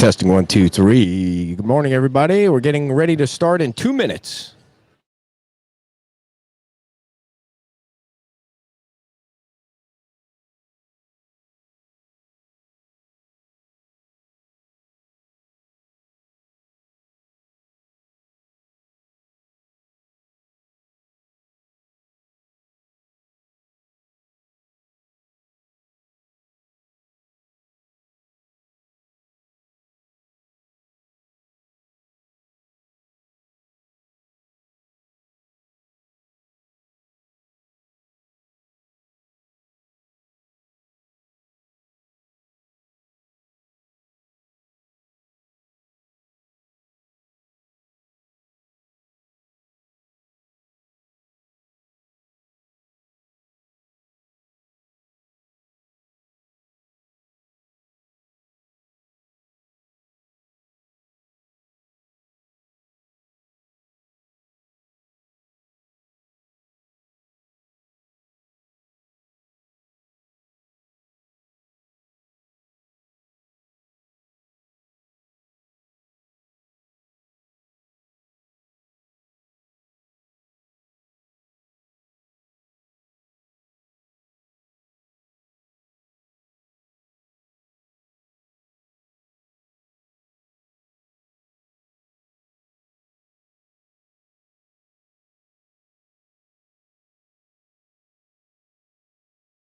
Testing 1, 2, 3. Good morning, everybody. We're getting ready to start in 2 minutes.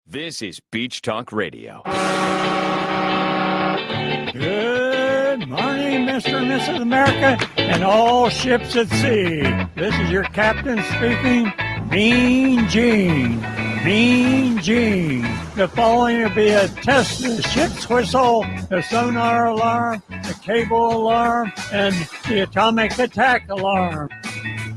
This is Beach Talk Radio. Good morning, Mr. and Mrs. America, and all ships at sea. This is your captain speaking, Mean Gene. Mean Gene. The following will be a test of the ship's whistle, the sonar alarm, the cable alarm, and the atomic attack alarm.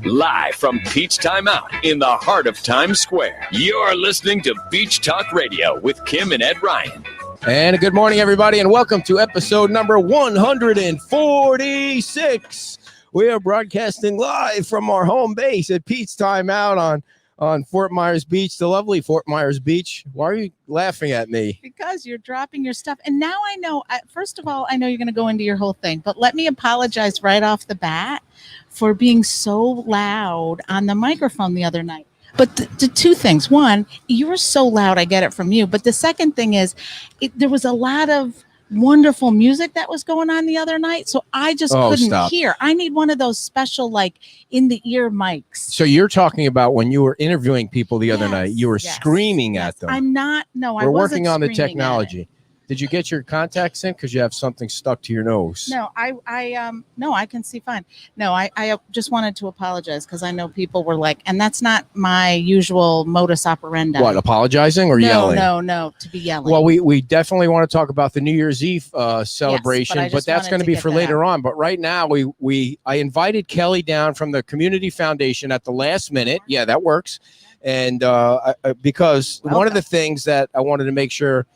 Live from Peach Time Out in the heart of Times Square, you're listening to Beach Talk Radio with Kim and Ed Ryan. And good morning, everybody, and welcome to episode number 146. We are broadcasting live from our home base at Peach Time Out on Fort Myers Beach, the lovely Fort Myers Beach. Why are you laughing at me? Because you're dropping your stuff. And now I know, first of all, I know you're going to go into your whole thing, but let me apologize right off the bat for being so loud on the microphone the other night. But the two things. One, you were so loud, I get it from you. But the second thing is, there was a lot of wonderful music that was going on the other night, so I just couldn't hear. I need one of those special, like, in the ear mics. So you're talking about when you were interviewing people the other night, you were screaming at them. I'm not. No, I wasn't. We're working on the screaming technology. Did you get your contacts in? Because you have something stuck to your nose. No, no, I can see fine. No, I just wanted to apologize because I know people were like, and that's not my usual modus operandi. What, apologizing or yelling? No, to be yelling. Well, we definitely want to talk about the New Year's Eve celebration, yes, but that's going to be for later on. But right now, I invited Kelly down from the Community Foundation at the last minute. Yeah, that works. And because one of the things that I wanted to make sure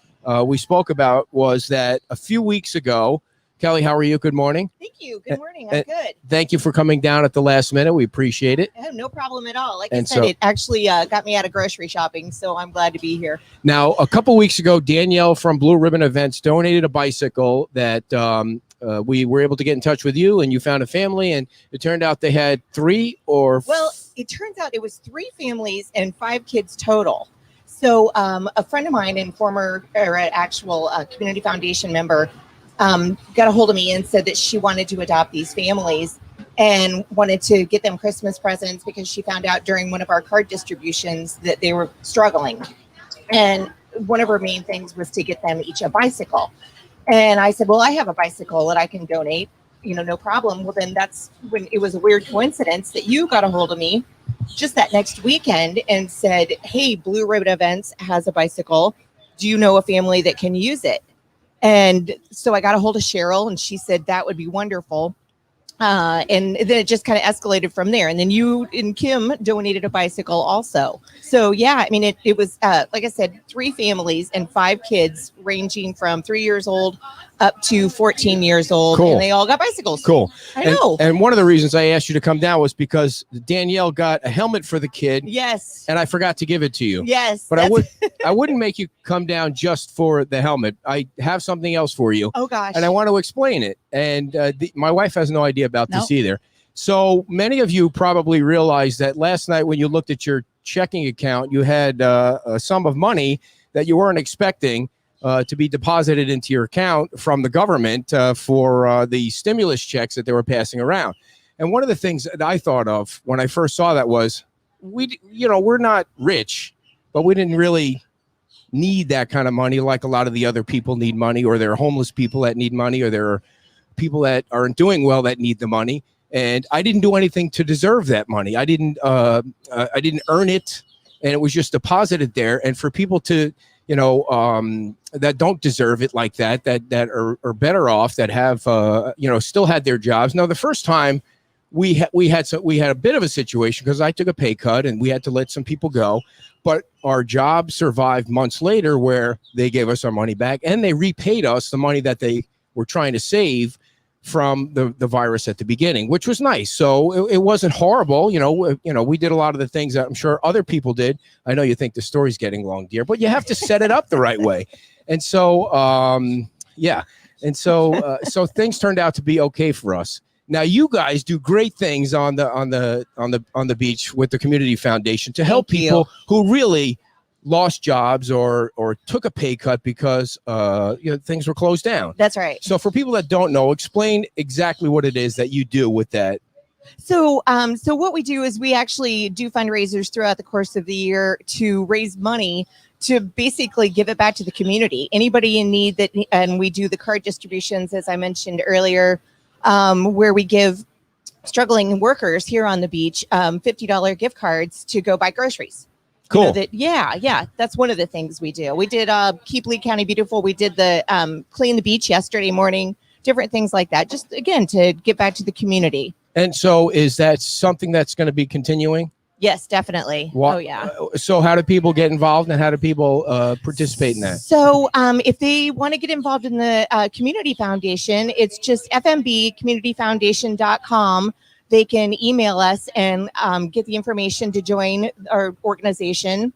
we spoke about was that a few weeks ago. Kelly, how are you? Good morning. Thank you. Good morning. I'm good. Thank you for coming down at the last minute. We appreciate it. Oh, no problem at all. Like I said, it actually got me out of grocery shopping, so I'm glad to be here. Now, a couple weeks ago, Danielle from Blue Ribbon Events donated a bicycle that we were able to get in touch with you, and you found a family, and it turned out they had three or... Well, it turns out it was 3 families and 5 kids total. So a friend of mine and actual Community Foundation member got a hold of me and said that she wanted to adopt these families and wanted to get them Christmas presents because she found out during one of our card distributions that they were struggling. And one of her main things was to get them each a bicycle. And I said, well, I have a bicycle that I can donate, no problem. Well, then that's when it was a weird coincidence that you got a hold of me just that next weekend and said, hey, Blue Ribbon Events has a bicycle. Do you know a family that can use it? And so I got a hold of Cheryl, and she said that would be wonderful. And then it just kind of escalated from there. And then you and Kim donated a bicycle also. So, yeah, I mean, it was, like I said, 3 families and 5 kids ranging from 3 years old up to 14 years old, Cool. and they all got bicycles. Cool. I know. And one of the reasons I asked you to come down was because Danielle got a helmet for the kid, Yes. and I forgot to give it to you. Yes. But I wouldn't make you come down just for the helmet. I have something else for you. Oh gosh. And I want to explain it. And my wife has no idea about this Nope. either. So many of you probably realized that last night when you looked at your checking account, you had a sum of money that you weren't expecting to be deposited into your account from the government for the stimulus checks that they were passing around. And one of the things that I thought of when I first saw that was, we're not rich, but we didn't really need that kind of money like a lot of the other people need money, or there are homeless people that need money, or there are people that aren't doing well that need the money. And I didn't do anything to deserve that money. I didn't earn it, and it was just deposited there. And for people to, that don't deserve it like that are better off, that have, still had their jobs. Now, the first time we had a bit of a situation because I took a pay cut and we had to let some people go, but our job survived months later where they gave us our money back and they repaid us the money that they were trying to save from the virus at the beginning, which was nice. So it wasn't horrible. We did a lot of the things that I'm sure other people did. I know you think the story's getting long, dear, but you have to set it up the right way. And so, so things turned out to be okay for us. Now you guys do great things on the beach with the Community Foundation to help people who really lost jobs or took a pay cut because things were closed down. That's right. So for people that don't know, explain exactly what it is that you do with that. So what we do is we actually do fundraisers throughout the course of the year to raise money to basically give it back to the community. Anybody in need and we do the card distributions, as I mentioned earlier, where we give struggling workers here on the beach $50 gift cards to go buy groceries. Cool. That's one of the things we do. We did Keep Lee County Beautiful. We did the Clean the Beach yesterday morning, different things like that. Just, again, to give back to the community. And so is that something that's going to be continuing? Yes, definitely. Oh, yeah. So how do people get involved and how do people participate in that? So if they want to get involved in the Community Foundation, it's just fmbcommunityfoundation.com. They can email us and get the information to join our organization.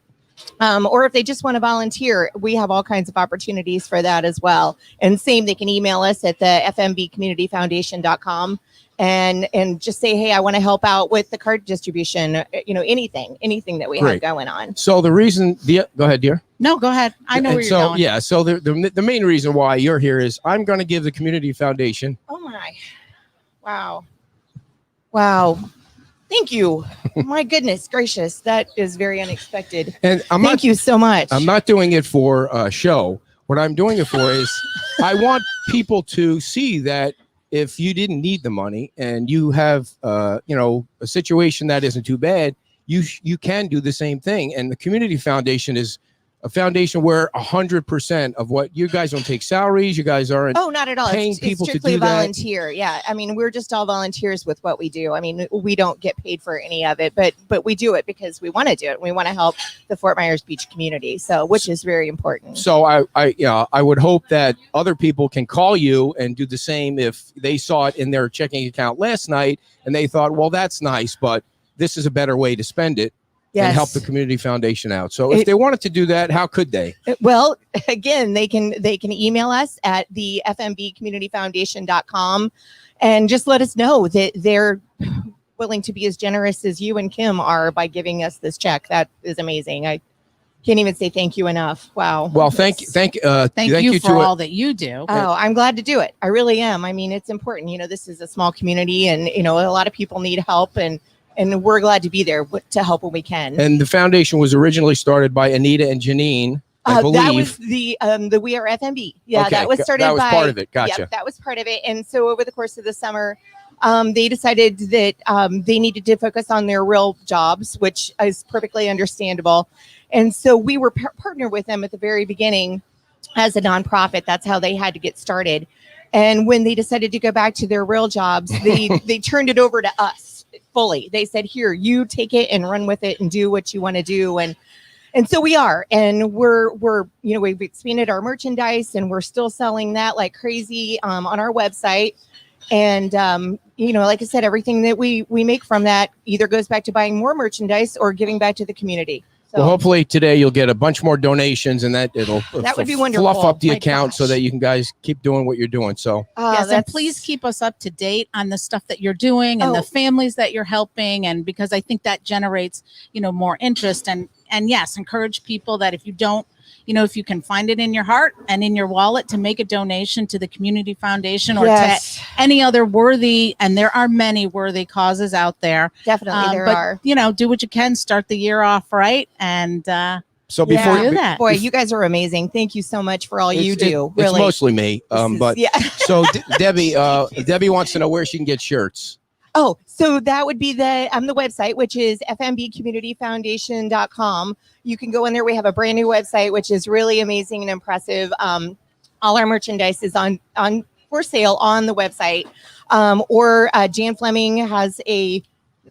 Or if they just want to volunteer, we have all kinds of opportunities for that as well. And same, they can email us at the fmbcommunityfoundation.com and just say, hey, I want to help out with the card distribution, anything that we have going on. So the reason, go ahead, dear. No, go ahead. I know where you're going. Yeah, so the main reason why you're here is I'm going to give the Community Foundation. Oh, my. Wow. Thank you. My goodness gracious. That is very unexpected. And Thank you so much. I'm not doing it for a show. What I'm doing it for is I want people to see that if you didn't need the money and you have, a situation that isn't too bad, you can do the same thing. And the Community Foundation is a foundation where 100% of what you guys don't take salaries. You guys aren't. Oh, not at all. Paying it's people to strictly do that. volunteer. Yeah. I mean, we're just all volunteers with what we do. I mean, we don't get paid for any of it, but we do it because we want to do it. We want to help the Fort Myers Beach community. So, which is very important. So I would hope that other people can call you and do the same if they saw it in their checking account last night and they thought, well, that's nice, but this is a better way to spend it. Yes. And help the Community Foundation out. So if they wanted to do that, how could they? Well, again, they can email us at the fmbcommunityfoundation.com and just let us know that they're willing to be as generous as you and Kim are by giving us this check. That is amazing. I can't even say thank you enough. Wow. Well, thank you for all that you do. Oh, I'm glad to do it. I really am. I mean, it's important. This is a small community and, a lot of people need help and we're glad to be there to help when we can. And the foundation was originally started by Anita and Janine, I believe. That was the We Are FMB. Yeah, okay. That was started That was part of it. Gotcha. Yep, that was part of it. And so over the course of the summer, they decided that they needed to focus on their real jobs, which is perfectly understandable. And so we were partnered with them at the very beginning as a nonprofit. That's how they had to get started. And when they decided to go back to their real jobs, they turned it over to us fully. They said, here, you take it and run with it and do what you want to do. And And so we are, and we're we've expanded our merchandise, and we're still selling that like crazy on our website. And like I said, everything that we make from that either goes back to buying more merchandise or giving back to the community. So, well, hopefully today you'll get a bunch more donations, and that would be wonderful. Fluff up the My account so gosh. that you can guys keep doing what you're doing. So yes, and please keep us up to date on the stuff that you're doing and the families that you're helping, and because I think that generates more interest, and yes, encourage people that if you don't, if you can find it in your heart and in your wallet to make a donation to the community foundation or to any other worthy, and there are many worthy causes out there. Definitely there are. Do what you can, start the year off right. And so before do that. Boy, you guys are amazing. Thank you so much for all you do. It's mostly me. So Debbie wants to know where she can get shirts. Oh, so that would be the website, which is fmbcommunityfoundation.com. You can go in there. We have a brand new website, which is really amazing and impressive. All our merchandise is on for sale on the website. Or Jan Fleming has a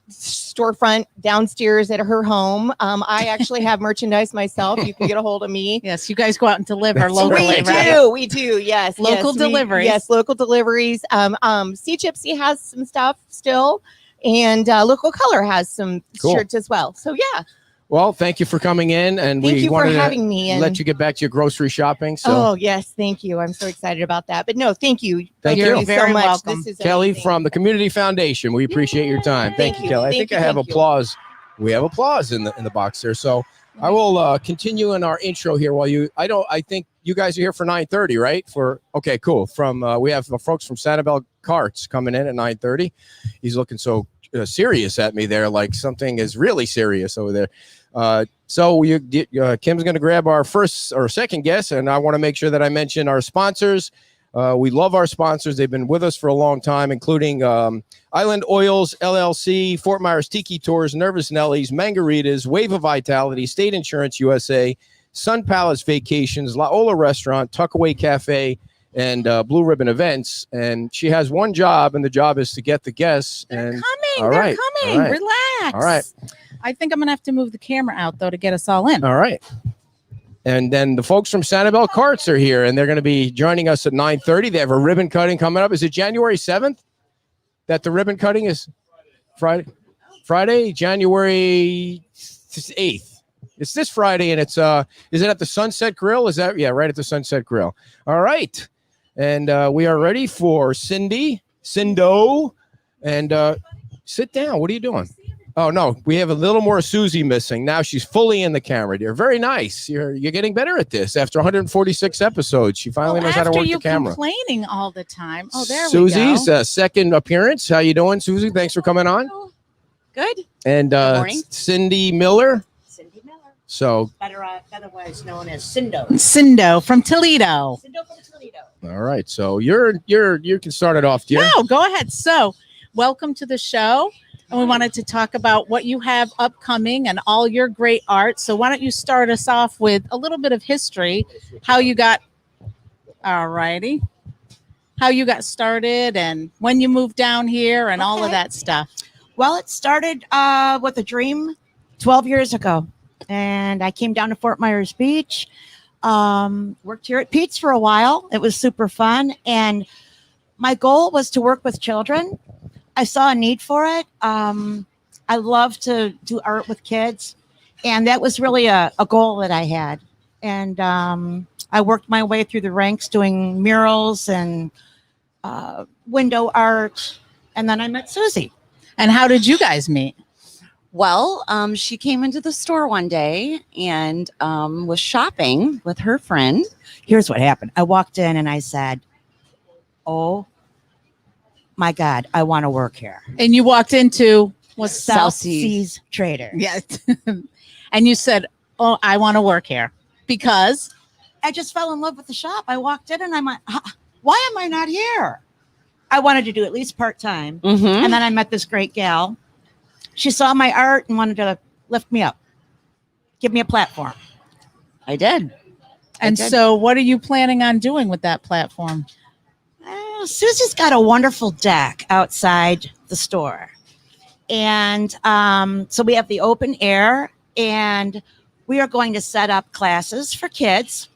storefront downstairs at her home. I actually have merchandise myself. You can get a hold of me. Yes, you guys go out and deliver locally. We do. Yes, local deliveries. Yes, local deliveries. Sea Gypsy has some stuff still, and Local Color has some shirts as well. So yeah. Well, thank you for coming in, and thank we you wanted for having me and let you get back to your grocery shopping. So. Oh yes, thank you. I'm so excited about that. But no, thank you. Thank you you very so much. welcome. This is Kelly amazing. from the Community Foundation. We appreciate your time. Thank you, Kelly. I think I have applause. We have applause in the box there. So I will continue in our intro here while I think you guys are here for 9:30, right? Okay, cool. We have folks from Sanibel Carts coming in at 9:30. He's looking so serious at me there, like something is really serious over there. So Kim's going to grab our first or second guest, and I want to make sure that I mention our sponsors. We love our sponsors. They've been with us for a long time, including Island Oils, LLC, Fort Myers Tiki Tours, Nervous Nellies, Mangaritas, Wave of Vitality, State Insurance USA, Sun Palace Vacations, La Ola Restaurant, Tuckaway Cafe, and Blue Ribbon Events. And she has one job, and the job is to get the guests. They're coming. All right. Relax. All right. I think I'm going to have to move the camera out, though, to get us all in. All right. And then the folks from Sanibel Carts are here, and they're going to be joining us at 9:30. They have a ribbon cutting coming up. Is it January 7th that the ribbon cutting is? Friday, January 8th. It's this Friday, and it's is it at the Sunset Grill? Is that right at the Sunset Grill? All right. And we are ready for Cindo, and sit down. What are you doing? Oh, no, we have a little more Susie missing. Now she's fully in the camera, dear. Very nice. You're getting better at this. After 146 episodes, she finally knows how to work the camera. After you complaining all the time. Oh, there Susie's we go. Second appearance. How you doing, Susie? Thanks for coming on. Good. And Cindy Miller. Cindy Miller. So otherwise known as Cindo. Cindo from Toledo. Cindo from Toledo. all right. So you can start it off, dear. No, go ahead. So welcome to the show. And we wanted to talk about what you have upcoming and all your great art. So why don't you start us off with a little bit of history, how you got started and when you moved down here and all of that stuff. Well, it started with a dream 12 years ago. And I came down to Fort Myers Beach, worked here at Pete's for a while. It was super fun. And my goal was to work with children. I saw a need for it. I love to do art with kids. And that was really a goal that I had. And I worked my way through the ranks doing murals and window art. And then I met Susie. And how did you guys meet? Well, she came into the store one day and was shopping with her friend. Here's what happened. I walked in and I said, "Oh my God, I want to work here." And you walked into South Seas Trader. Yes. And you said, "Oh, I want to work here." Because I just fell in love with the shop. I walked in and I went, "Why am I not here?" I wanted to do at least part-time. Mm-hmm. And then I met this great gal. She saw my art and wanted to lift me up, give me a platform. I did. And so what are you planning on doing with that platform? Susie's got a wonderful deck outside the store. And so we have the open air, and we are going to set up classes for kids.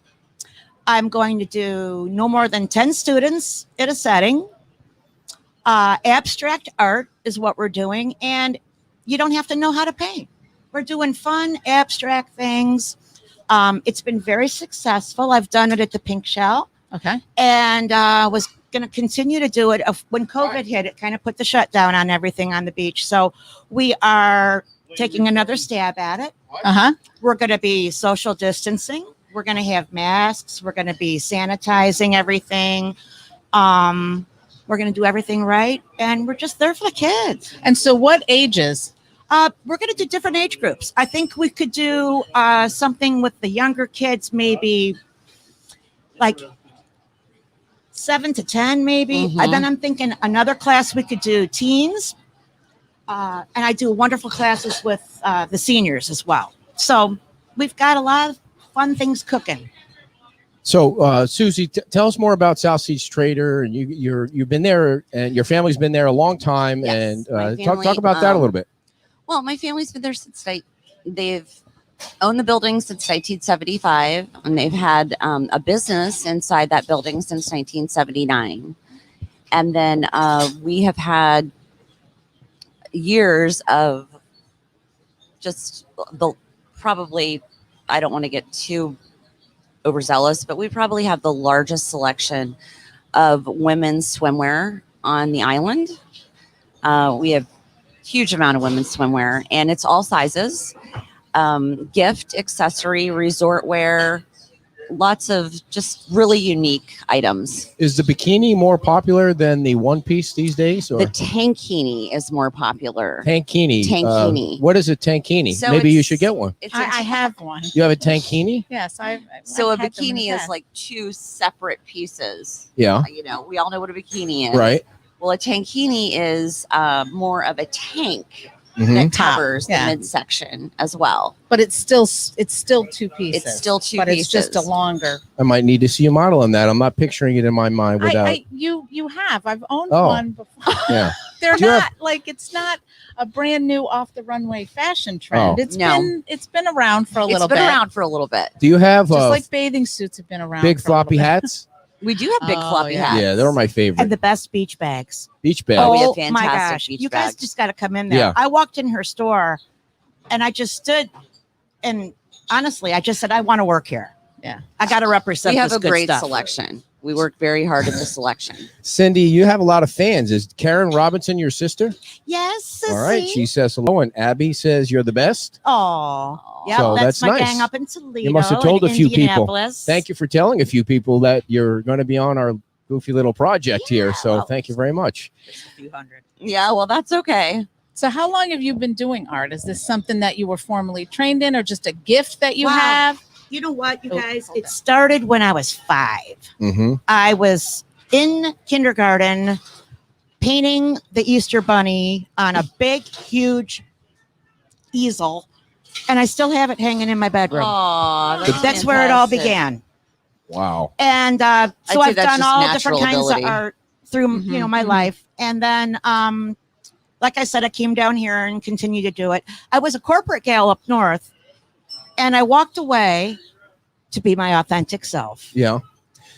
I'm going to do no more than 10 students at a setting. Abstract art is what we're doing, and you don't have to know how to paint. We're doing fun, abstract things. It's been very successful. I've done it at the Pink Shell, Okay. and was going to continue to do it. When COVID hit, it kind of put the shutdown on everything on the beach. So we are taking another stab at it. Uh-huh. We're going to be social distancing. We're going to have masks. We're going to be sanitizing everything. We're going to do everything right. And we're just there for the kids. And so what ages? We're going to do different age groups. I think we could do something with the younger kids, maybe like 7 to 10, maybe. Mhm. And then I'm thinking another class we could do teens. And I do wonderful classes with the seniors as well. So we've got a lot of fun things cooking. So, Susie, tell us more about South Seas Trader, and you've been there, and your family's been there a long time, Yes, and my talk family, about that a little bit. Well, my family's been there since they've owned the building since 1975, and they've had a business inside that building since 1979. And then we have had years of just probably, I don't want to get too overzealous, but we probably have the largest selection of women's swimwear on the island. We have huge amount of women's swimwear, and it's all sizes, gift, accessory, resort wear, lots of just really unique items. Is the bikini more popular than the one piece these days, or The tankini is more popular. tankini? Tankini. What is a tankini? So Maybe you it's- should get one. It's I have one. You have a tankini? Yes, so a I've had them in the bikini is past. like two separate pieces. Yeah. You know, we all know what a bikini is. Right. Well, a tankini is more of a tank Mhm. that Top, covers yeah. the midsection as well. But it's still two pieces. It's still two but pieces. it's just a longer. I might need to see a model on that. I'm not picturing it in my mind without. You have. I've owned Oh. one before. Yeah. They're Do you not have- like it's not a brand new off the runway fashion trend. Oh. It's been around for a little It's been bit. around for a little bit. Do you have Just like bathing suits have been around. big for a little floppy bit. hats? We do have big Oh, floppy yeah. hats. Yeah, they're my favorite. And the best beach bags. Beach bag. Oh, we have my fantastic gosh. beach You guys bags. just got to come in there. Yeah. I walked in her store and I just stood and honestly, I just said, I want to work here. Yeah. I got to represent We have this a good great stuff. selection. We work very hard at the selection. Cindy, you have a lot of fans. Is Karen Robinson your sister? Yes, All right. She says hello, and Abby says you're the best. Oh, yeah. So that's that's my nice. gang up in Toledo. You must have told and a few people. Indianapolis. Thank you for telling a few people that you're going to be on our goofy little project here. So well, thank you very much. Just a few hundred. Yeah, well, that's okay. So how long have you been doing art? Is this something that you were formally trained in or just a gift that you Wow. have? You know what, you Oh, guys? hold It on. started when I was 5. Mm-hmm. I was in kindergarten painting the Easter Bunny on a big, huge easel, and I still have it hanging in my bedroom. Aw, That's where it all fantastic. began. Wow. And so I'd say I've that's done just all natural different kinds ability. of art through Mhm, my mhm. life. And then like I said, I came down here and continue to do it. I was a corporate gal up north, and I walked away to be my authentic self. Yeah.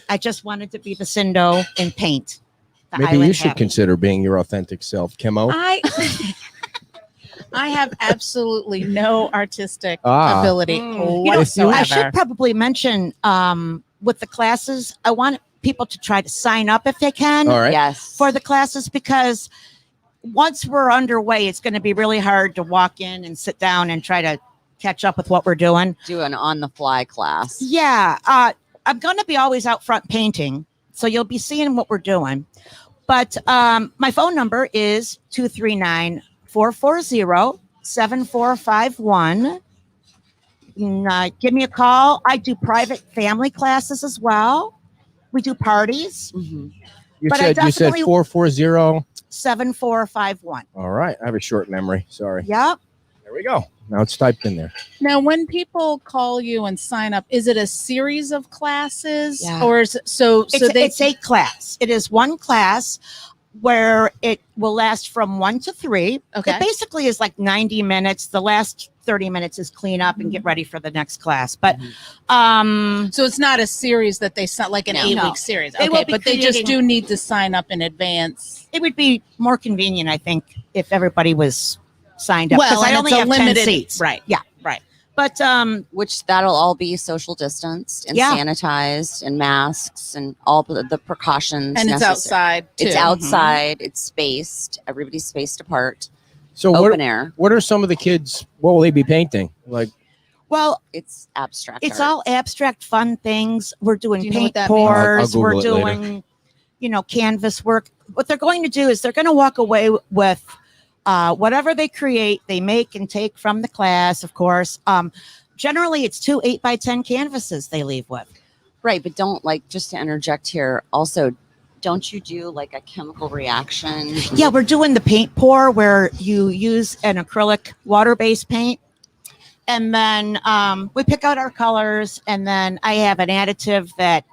I just wanted to be the Cindo and paint. the Maybe you island should happy. consider being your authentic self, Kimo. I have absolutely no artistic Ah. ability You know, whatsoever. I should probably mention with the classes, I want people to try to sign up if they can All right. Yes. for the classes, because once we're underway, it's going to be really hard to walk in and sit down and try to catch up with what we're doing. Do an on-the-fly class. Yeah, I'm going to be always out front painting, so you'll be seeing what we're doing. But my phone number is 239-440-7451. You can, give me a call. I do private family classes as well. We do parties. Mhm. You But I said 440. 7451. All right. I have a short memory. Sorry. Yep. There we go. Now it's typed in there. Now, when people call you and sign up, is it a series of classes, Yeah. or is it, so It's they? a class. It is one class. where it will last from 1 to 3. Okay. It basically is like 90 minutes. The last 30 minutes is clean up and get ready for the next class. But So it's not a series that they sign, like an No. 8-week series. They will Okay, be but they just creating- do need to sign up in advance. it would be more convenient, I think, if everybody was signed up. Well, 'Cause I and only it's a have 10 limited seats. right? Yeah. Right. But Which that'll all be social distanced and Yeah. sanitized and masks and all the precautions. And it's necessary. outside too. It's outside. It's spaced. Everybody's spaced apart. So Open air. what are some of the kids? What will they be painting? Like, well, It's abstract. it's art. all abstract fun things. We're doing Do you know what paint that means? pours. I'll We're Google it later. doing, canvas work. What they're going to do is they're going to walk away with whatever they create, they make and take from the class, of course. Generally, it's 2 8x10 canvases they leave with. Right, but don't just to interject here. Also, don't you do like a chemical reaction? Yeah, we're doing the paint pour where you use an acrylic water-based paint. And then we pick out our colors. And then I have an additive that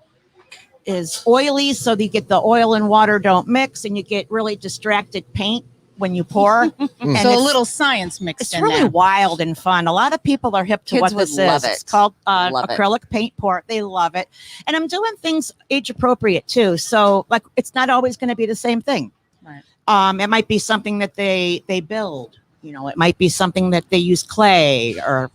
is oily. So you get the oil and water don't mix and you get really distracted paint when you pour. And So a it's- little science mixed It's in really there. wild and fun. A lot of people are hip to Kids what would this love is. it. It's called Love it. acrylic paint pour. They love it. And I'm doing things age appropriate too. So like it's not always going to be the same thing. Right. It might be something that they build. It might be something that they use clay or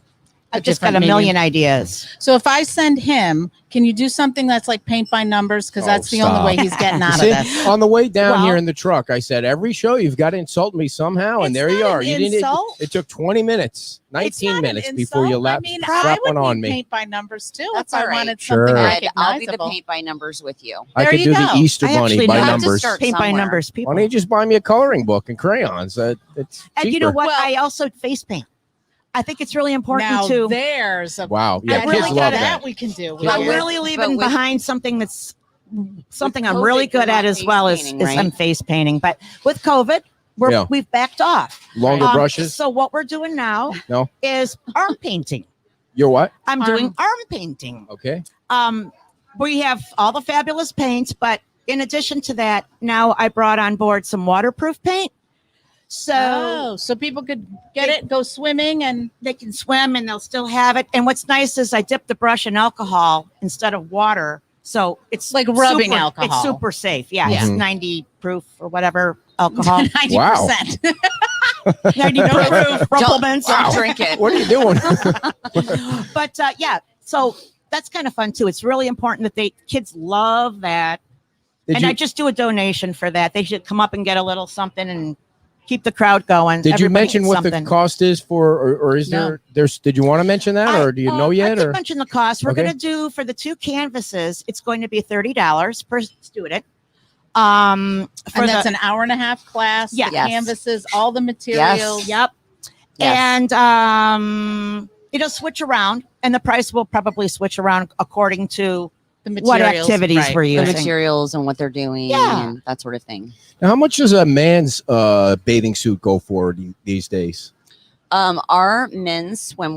I've just got a different million ideas. So if I send him, can you do something that's like paint by numbers? Because that's the only way he's getting out of See, this. on the way down Well- here in the truck, I said, every show you've got to insult me somehow, and It's there you not are. an You didn't. insult. It took 20 minutes, It's 19 not an minutes before you insult. I lap, mean, strap I would one on need me. paint by numbers too. That's if I all right. wanted Sure. something Good. I'll be the recognizable. paint by numbers with you. I There could you do go. the Easter I Bunny actually by know how to numbers. start Paint by somewhere. numbers, Why people. don't you just buy me a coloring book and crayons? It's And you cheaper. know what? Well- I also face paint. I think it's really important Now to. there's a Wow. Yeah, I kids really love gotta- that. we can do. Yeah. I'm Yeah. really leaving with- behind something that's something I'm COVID, really good you're at not as well as, face painting, I'm right? face painting. But with COVID, Yeah. we've backed off. Longer brushes. So what we're doing now No. is arm painting. You're what? I'm Arm- doing arm painting. Okay. We have all the fabulous paints, but in addition to that, now I brought on board some waterproof paint. So So people could get it, go swimming, and they can swim and they'll still have it. And what's nice is I dip the brush in alcohol instead of water. So it's Like rubbing super- alcohol. It's super safe. Yeah, Yeah. it's 90 proof or whatever alcohol. 90%. 90 proof supplements. Don't drink it. What are you doing? But yeah, so that's kind of fun too. It's really important that kids love that. Did And you, I just do a donation for that. They should come up and get a little something and keep the crowd going. did you Everybody mention gets what something. the cost is for, or is No. there's, did you want to mention that, or do you know yet? I did Or mention the cost. We're Okay. going to do for the 2 canvases. It's going to be $30 per student. For And that's the, an hour and a half class. Yeah. The Yes. canvases, all the materials. yep. Yes. And it'll switch around, and the price will probably switch around according to The what materials. activities right. we're The using. materials and what they're doing Yeah. and that sort of thing. now, how much does a man's bathing suit go for these days? Our men's swim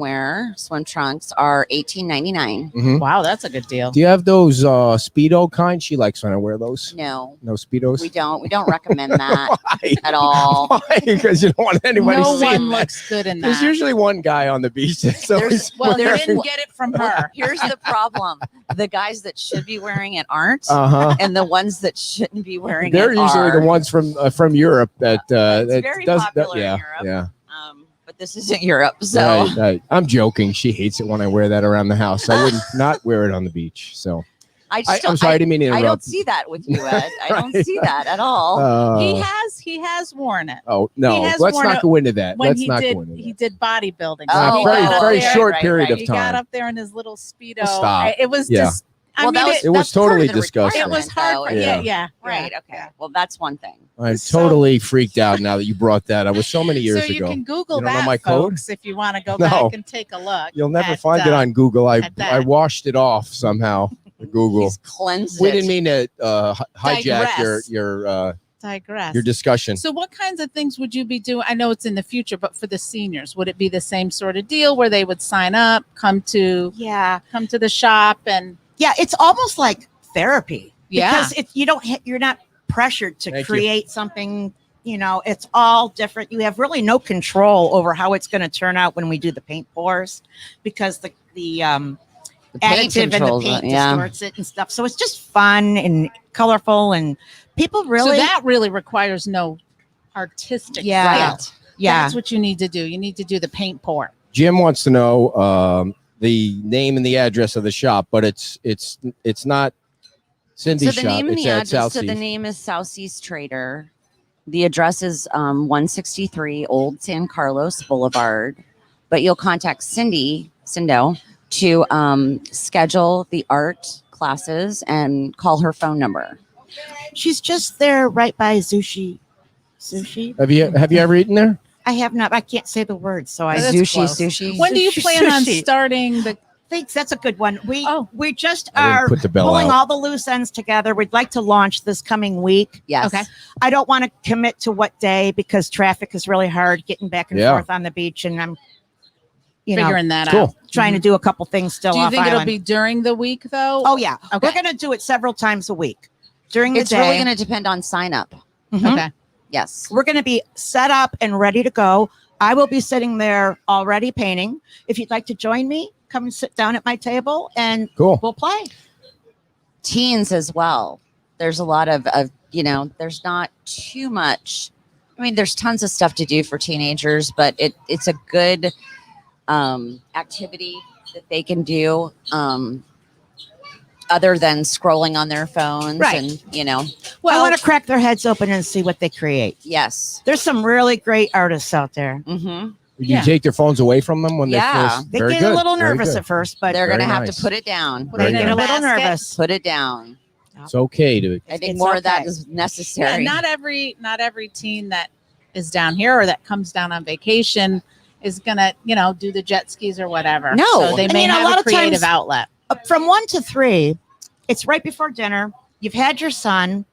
trunks are $18.99. Mhm. Wow, that's a good deal. Do you have those Speedo kind? She likes when I wear those. No, No Speedos. we don't recommend that Why? at all. Why? Because you don't want anybody No to see one it. looks good in There's that. usually one guy on the beach that's always Well, they there's- didn't get it from her. Here's the problem: the guys that should be wearing it aren't, uh-huh. and the ones that shouldn't be wearing They're it usually are. the ones from Europe that It's that very does popular in yeah, Europe. yeah. But this isn't Europe, so Right, right. I'm joking. She hates it when I wear that around the house. I would not wear it on the beach. So I just I'm sorry, I didn't mean to I don't interrupt. see that with you, Ed. I don't Right, see that at all. He has worn it Oh he no! has Let's worn not it go into that. when Let's he not did go into he that. did bodybuilding. Oh, he very got up very there- short right, period right. of He got time. up there in his little speedo. Stop. It was Yeah. just. I Well, mean, that was- It was that's part totally of the disgusting. it was hard. For, though. yeah. Right. yeah, Okay. yeah. Well, that's one thing. I'm So- totally freaked out now that you brought that. I was so many years so you ago. can Google You don't know that, my code? folks, if you want to go No. back and take a look. You'll never at, find it on Google. I at that. I washed it off somehow. Google. He's cleansed We it. didn't mean to hijack Digress. your Digress. discussion. So, what kinds of things would you be doing? I know it's in the future, but for the seniors, would it be the same sort of deal where they would sign up, come to the shop, and Yeah, it's almost like therapy. Yeah. Because you're not pressured to Thank you. create something. You know, it's all different. You have really no control over how it's going to turn out when we do the paint pours, because the The paint additive in the controls paint it, yeah. distorts it and stuff. So it's just fun and colorful, and people really, So that really requires no artistic Yeah. skill. yeah. That's what you need to do. You need to do the paint pour. Jim wants to know the name and the address of the shop, but it's not Cindy's So the shop. name and It's the at address. South So the Seas. name is Southeast Trader. The address is 163 Old San Carlos Boulevard. But you'll contact Cindo, to schedule the art classes and call her phone number. She's just there right by Sushi. Have you ever eaten there? I have not. I can't say the word, so I That's close. Sushi. When do you plan on Sushi. starting the? think that's a good one. We just I didn't are put the bell pulling out. all the loose ends together. We'd like to launch this coming week. Yes. Okay. I don't want to commit to what day because traffic is really hard getting back and Yeah. forth on the beach, and I'm Figuring that cool. out. trying to do a couple things still Do you off think it'll island. be during the week though? Oh yeah, Okay. we're going to do it several times a week during the It's day. really going to depend on sign up. Mhm. Okay. Yes. We're going to be set up and ready to go. I will be sitting there already painting. If you'd like to join me, come and sit down at my table and Cool. we'll play. Teens as well. There's a lot of there's not too much. I mean, there's tons of stuff to do for teenagers, but it's a good activity that they can do other than scrolling on their phones. Right. And, I want to crack their heads open and see what they create. yes. There's some really great artists out there. Mm-hmm. You Yeah. take their phones away from them when Yeah. they first. They Very get good. a little Very nervous good. at first, but They're going to Very have nice. to put it down. they Very get good. a little Basket. nervous. Put it down. It's okay to. I think It's more of that okay. is Yeah, necessary. not every teen that is down here or that comes down on vacation is gonna, do the jet skis or whatever. No. So they And, may a have lot a of creative times- outlet. From 1 to 3, it's right before dinner. You've had your son.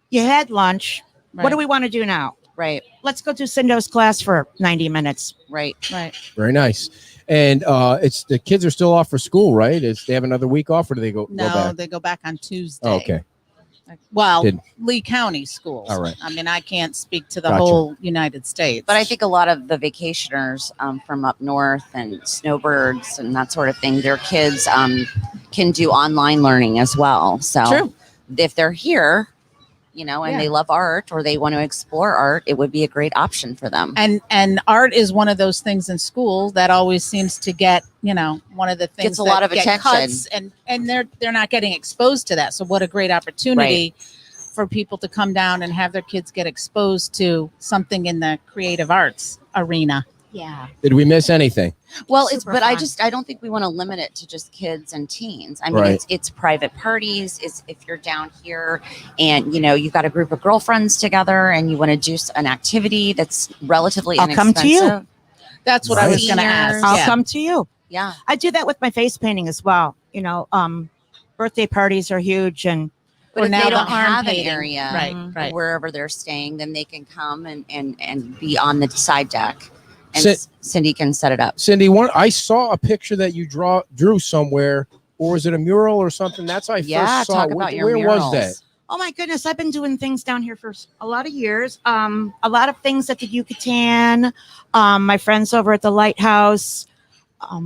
You had lunch. What do we want to do now? Right. Let's go do Cindo's class for 90 minutes. Right. Right. Very nice. And it's the kids are still off for school, right? They have another week off, or do they go No, back? they go back on Tuesday. Oh, okay. Well, Did- Lee County schools. All right. I mean, I can't speak to the Gotcha. whole United States. But I think a lot of the vacationers from up north and snowbirds and that sort of thing, their kids can do online learning as well. So True. if they're here, and Yeah. they love art or they want to explore art, it would be a great option for them. And art is one of those things in school that always seems to get, one of the things Gets a that lot of get attention. cuts, and they're not getting exposed to that. So what a great opportunity for people to come down and have their kids get exposed to something in the creative arts arena. Yeah. Did we miss anything? Well, Super but I fun. I don't think we want to limit it to just kids and teens. I mean, Right. it's private parties. It's if you're down here and you've got a group of girlfriends together and you want to do an activity that's relatively I'll come to you. inexpensive. That's what I was going to Seniors. ask. I'll Yeah. come to you. Yeah. I do that with my face painting as well. Birthday parties are huge, and But Or if now they the don't arm have painting. an area Right. wherever they're staying, then they can come and be on the side deck. And Sit- Cindy can set it up. Cindy, I saw a picture that you drew somewhere, or is it a mural or something? That's I Yeah, first saw. talk it. about your Where murals. was that? oh my goodness, I've been doing things down here for a lot of years. A lot of things at the Yucatan. My friends over at the Lighthouse. The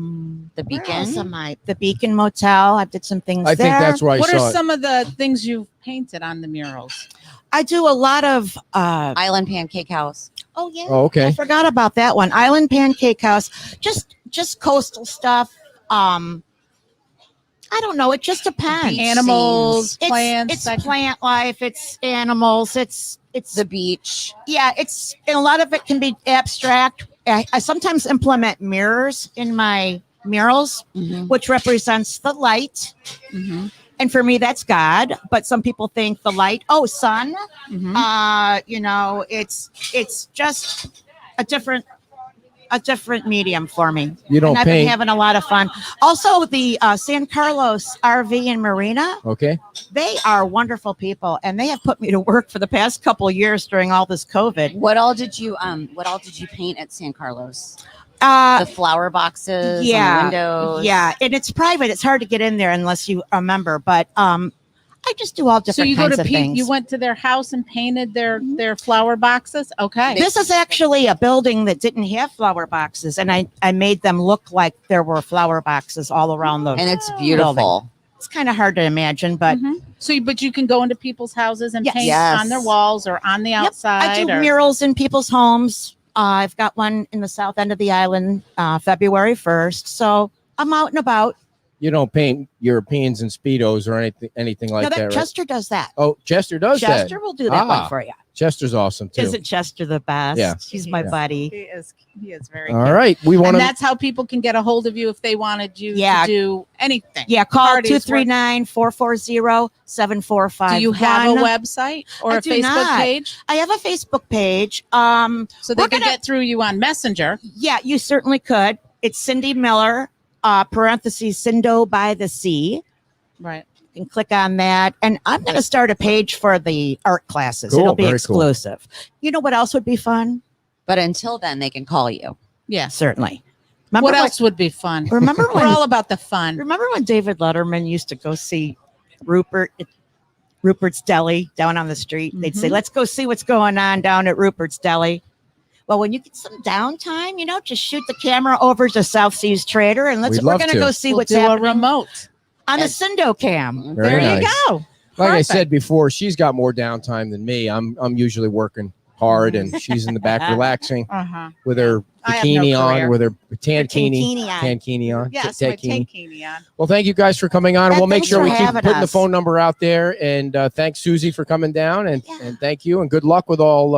where Beacon? else am I? The Beacon Motel. I did some things I there. think that's where I What saw are it. some of the things you've painted on the murals? I do a lot of. Island Pancake House. Oh yeah. Oh, okay. I forgot about that one. Island Pancake House. Just coastal stuff. I don't know. It just depends. Beach Animals, It's, plants. it's that- plant life. It's animals. It's The beach. yeah. It's and a lot of it can be abstract. I sometimes implement mirrors in my murals, which represents the light. Mhm, And for me, that's God. But some people think the light, sun. mhm. It's just a different medium for me. You don't And I've been paint. having a lot of fun. Also, the San Carlos RV and Marina, Okay. they are wonderful people, and they have put me to work for the past couple of years during all this COVID. What all did you paint at San Carlos? Uh, The flower boxes, yeah, and the windows. yeah, and it's private. It's hard to get in there unless you are a member. But I just do all different So you go kinds to of things. you went to their house and painted their flower boxes. Okay. This is actually a building that didn't have flower boxes, and I made them look like there were flower boxes all around the. And it's beautiful. It's kind of hard to imagine, but but you can go into people's houses and Yes. paint Yes. on their walls or on the outside. I do or- murals in people's homes. I've got one in the south end of the island, February 1st. So I'm out and about. You don't paint Europeans and Speedos or anything like No, that, right? Chester does that. Oh, Chester does that. Chester will do that Ah. one for you. Chester's awesome too. Isn't Chester the best? Yeah. He's my Yeah. buddy. He is very All cute. right, we want And to. that's how people can get a hold of you if they wanted you Yeah. to do anything. Yeah, call Parties, 239-440-7451. Do you have a website or I a do Facebook not. page? I have a Facebook page. So they We're can gonna- get through you on Messenger. Yeah, you certainly could. It's Cindy Miller, parentheses, Cindo by the Sea. Right. You can click on that. And I'm going to start a page for the art classes. Cool, It'll be very cool. exclusive. You know what else would be fun? But until then, they can call you. Yes. Certainly. Remember What else would be fun? Remember We're when, all about the fun. remember when David Letterman used to go see Rupert's Deli down on the street? They'd say, Mhm. let's go see what's going on down at Rupert's Deli. Well, when you get some downtime, just shoot the camera over to South Seas Trader and We'd we're love going to. go see We'll what's do a happening remote. on the Cindo cam. Very there nice. you go. Like I Perfect. said before, she's got more downtime than me. I'm usually working hard, and she's in the back relaxing Uh-huh. with her I have no bikini on, career. with her tankini Tankini on. on. Yes, Ta- my tankini. tankini on. Well, thank you guys for coming on. Yeah, We'll make thanks sure for we keep having putting the us. phone number out there. And thanks, Susie, for coming down. And Yeah. and thank you, and good luck with all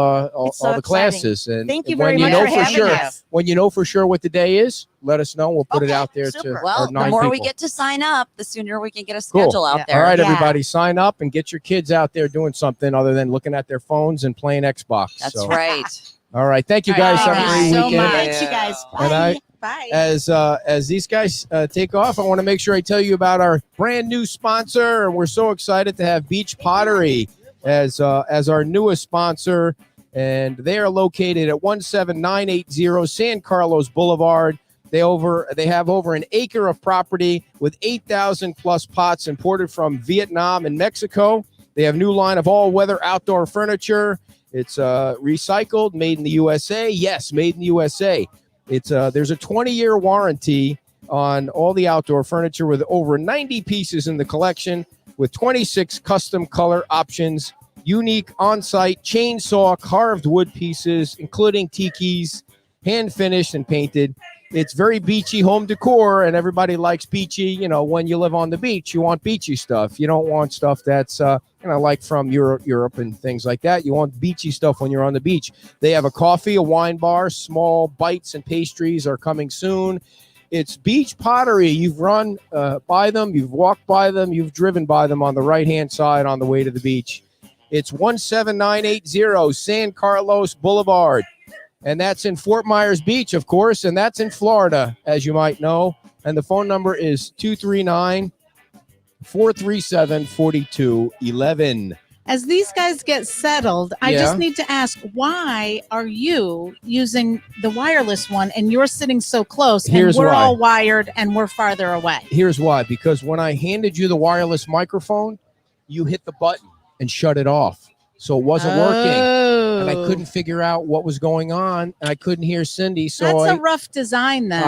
It's so all the exciting. classes. And Thank you when very you much know for for having sure, us. when you know for sure what the day is, let us know. We'll put it Okay, out there super. to Well, our the 9 more we people. get to sign up, the sooner we can get a Cool. schedule out Yeah. there. All right, Yeah. everybody, sign up and get your kids out there doing something other than looking at their phones and playing Xbox. That's So, right. all right, thank you All right, guys. Have a thank great you so weekend. much. Thanks, you guys. And Bye. Bye. As these guys take off, I want to make sure I tell you about our brand new sponsor, and we're so excited to have Beach Pottery as our newest sponsor, and they are located at 17980 San Carlos Boulevard. They have over an acre of property with 8,000 plus pots imported from Vietnam and Mexico. They have a new line of all-weather outdoor furniture. It's recycled, made in the USA. Yes, made in the USA. It's there's a 20-year warranty on all the outdoor furniture with over 90 pieces in the collection with 26 custom color options, unique on-site chainsaw carved wood pieces, including tikis, hand finished and painted. It's very beachy home decor, and everybody likes beachy. When you live on the beach, you want beachy stuff. You don't want stuff that's like from Europe and things like that. You want beachy stuff when you're on the beach. They have a coffee, a wine bar, small bites and pastries are coming soon. It's Beach Pottery. You've run by them, you've walked by them, you've driven by them on the right-hand side on the way to the beach. It's 17980 San Carlos Boulevard. And that's in Fort Myers Beach, of course, and that's in Florida, as you might know. And the phone number is 239-437-4211. As these guys get settled, I Yeah. just need to ask, why are you using the wireless one and you're sitting so close Here's and we're why. all wired and we're farther away? Here's why. Because when I handed you the wireless microphone, you hit the button and shut it off. So it wasn't working. And I couldn't figure out what was going on. And I couldn't hear Cindy. So That's I a rough design then.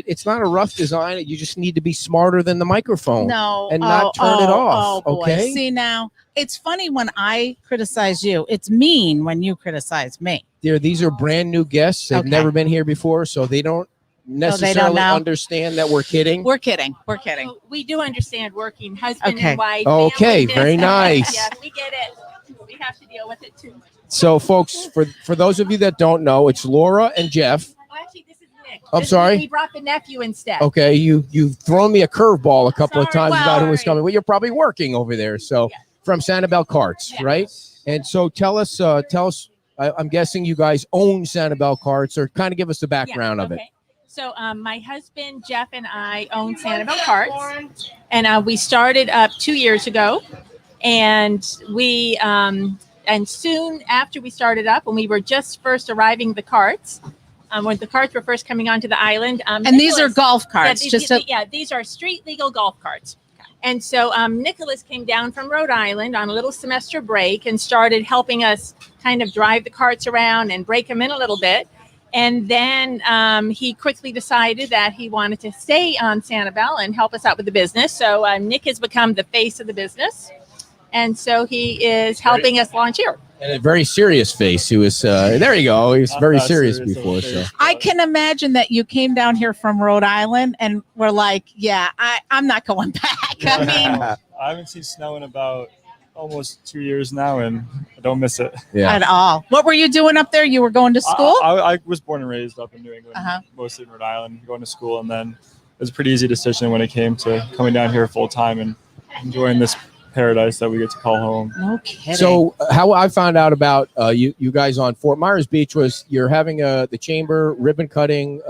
it's not a rough design. You just need to be smarter than the microphone. No. and not turn it off, Oh, boy. okay? See, now it's funny when I criticize you. It's mean when you criticize me. These are brand new guests. They've Okay. never been here before, so they don't necessarily know. understand that we're kidding. We're kidding. We're kidding. So we do understand working husband Okay. and wife. Okay, family very business. nice. Yeah, we get it. We have to deal with it too. So, folks, for those of you that don't know, it's Laura and Jeff. Oh, actually, this is Nick. I'm This sorry? We brought the nephew instead. Okay, you've thrown me a curveball a couple of Sorry. times about who was Sorry. coming. Well, you're probably working over there. So, Yes. from Sanibel Carts, Yes. right? And so, tell us. I'm guessing you guys own Sanibel Carts, or kind of give us the background of it. Okay. So my husband Jeff and I own Sanibel Carts, and we started up 2 years ago, and we and soon after we started up, when we were just first arriving the carts, when the carts were first coming onto the island, And these are golf carts. Yeah, just these are street legal golf carts. And so Nicholas came down from Rhode Island on a little semester break and started helping us kind of drive the carts around and break them in a little bit. And then he quickly decided that he wanted to stay on Sanibel and help us out with the business. So Nick has become the face of the business. And so he is helping us launch here. And a very serious face. He was, there you go. He was very serious before. So I can imagine that you came down here from Rhode Island and were like, yeah, I'm not going back. I mean, I haven't seen snow in about almost 2 years now, and I don't miss it. at all. What were you doing up there? You were going to school? I was born and raised up in New England, mostly in Rhode Island, going to school, and then it was a pretty easy decision when it came to coming down here full time and enjoying this paradise that we get to call home. No kidding. So how I found out about you guys on Fort Myers Beach was you're having the chamber ribbon cutting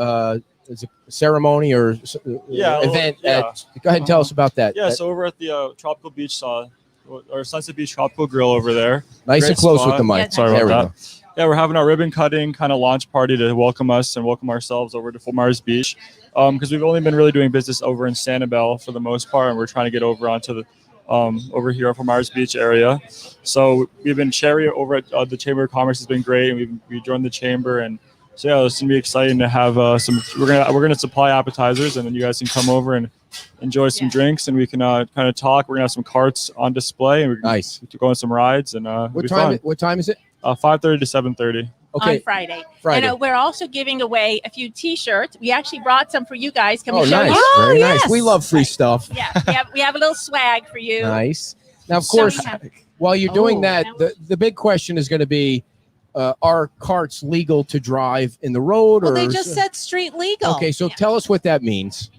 is it ceremony or event. Yeah. Go ahead and tell us about that. Yeah, so over at the Tropical Beach or Sunset Beach Tropical Grill over there. Nice Great and close spot. with the mic. Sorry There we about that. Yeah, we're having our ribbon cutting kind of launch party to welcome us and welcome ourselves over to Fort Myers Beach, because we've only been really doing business over in Sanibel for the most part, and we're trying to get over onto the over here in Fort Myers Beach area. So we've been cherry over at the Chamber of Commerce has been great, and we joined the chamber, and so yeah, it's gonna be exciting to have some. We're gonna supply appetizers, and then you guys can come over and enjoy some drinks, and we can kind of talk. We're gonna have some carts on display, and we can go on some rides. And what time is it? 5:30 to 7:30. Okay. On Friday. Friday. And we're also giving away a few T-shirts. We actually brought some for you guys. Can we Oh, show nice. you? Very nice. We love free stuff. Yeah, we have a little swag for you. Nice. Now, of So course, we have- while you're doing that, the big question is going to be, are carts legal to drive in the road? Well, or they just said street legal. Okay, so tell us what that means.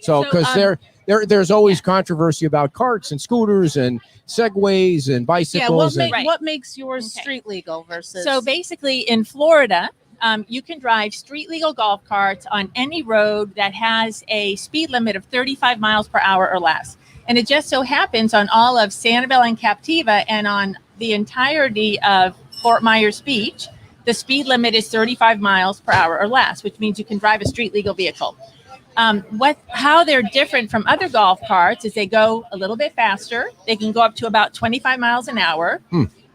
So, because So, there's always controversy about carts and scooters and segways and bicycles. What makes yours street legal versus? So basically, in Florida, you can drive street legal golf carts on any road that has a speed limit of 35 miles per hour or less. And it just so happens on all of Sanibel and Captiva and on the entirety of Fort Myers Beach, the speed limit is 35 miles per hour or less, which means you can drive a street legal vehicle. How they're different from other golf carts is they go a little bit faster. They can go up to about 25 miles an hour,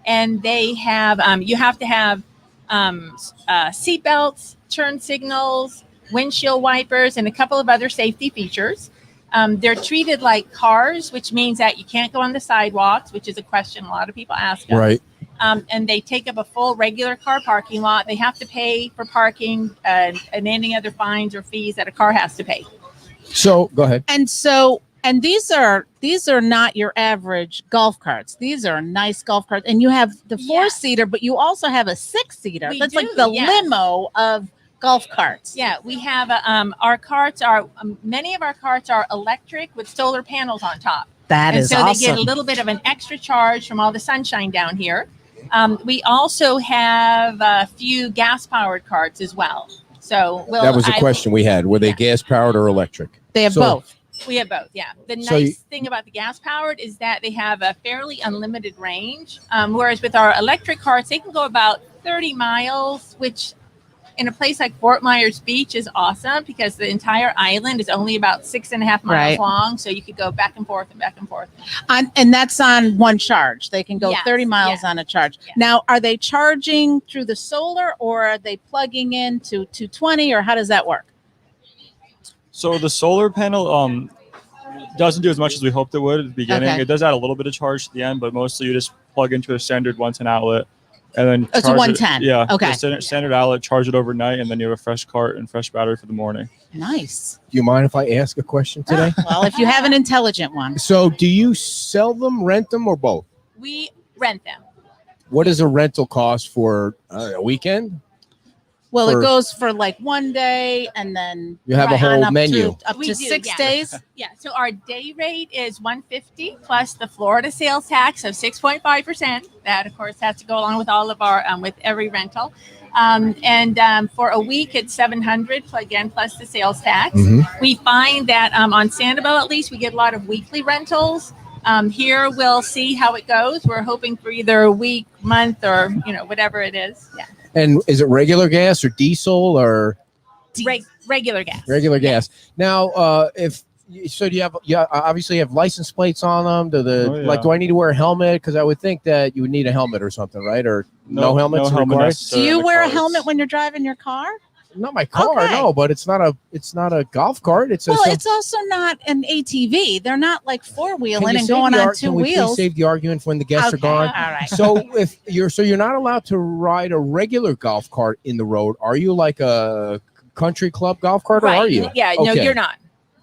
and they have you have to have seat belts, turn signals, windshield wipers, and a couple of other safety features. They're treated like cars, which means that you can't go on the sidewalks, which is a question a lot of people ask us. Right. And they take up a full regular car parking lot. They have to pay for parking and any other fines or fees that a car has to pay. So go ahead. And these are not your average golf carts. These are nice golf carts. And you have the 4-seater, but you also have a 6-seater. That's like the limo of golf carts. Yeah, we have our carts are many of our carts are electric with solar panels on top. That and is so awesome. they get a little bit of an extra charge from all the sunshine down here. We also have a few gas-powered carts as well. So that was a question we had. Were they gas-powered or electric? They have both. We have both, yeah. The So nice thing about the gas-powered is that they have a fairly unlimited range, whereas with our electric carts, they can go about 30 miles, which in a place like Fort Myers Beach is awesome because the entire island is only about 6.5 miles long. So you could go back and forth and back and forth. And that's on one charge. They can go Yes, 30 miles on a charge. Yeah. Now, are they charging through the solar or are they plugging into 220 or how does that work? So the solar panel doesn't do as much as we hoped it would at the beginning. Okay. It does add a little bit of charge at the end, but mostly you just plug into a standard 110 outlet. And then It's a charge 110. It, yeah. Okay. The standard outlet, charge it overnight, and then you have a fresh cart and fresh battery for the morning. Nice. Do you mind if I ask a question today? Well, if you have an intelligent one. So do you sell them, rent them, or both? We rent them. What does a rental cost for a weekend? Well, For- it goes for like one day and then You have a on whole up menu. up We to do, 6 yeah. days. Yeah. So our day rate is $150 plus the Florida sales tax of 6.5%. That, of course, has to go along with all of our with every rental. And for a week, it's $700 again plus the sales tax. We find that on Sanibel, at least, we get a lot of weekly rentals. Here, we'll see how it goes. We're hoping for either a week, month, or whatever it is. Yeah. And is it regular gas or diesel or Regular gas. regular gas? Now, if So do you have? Yeah, obviously you have license plates on them. Oh, yeah. Like, do I need to wear a helmet? Because I would think that you would need a helmet or something, right? Or no helmets helmet required. necessary Do in you the wear a carts. helmet when you're driving your car? Not my car, Okay. no. But it's not a golf cart. It's Well, it's also not an ATV. They're not like four-wheeling and going on two Can we please wheels. save the argument for when the guests are Okay, gone? all right. So you're not allowed to ride a regular golf cart in the road. Are you like a country club golf cart, or are you? Yeah, no, Okay. you're not.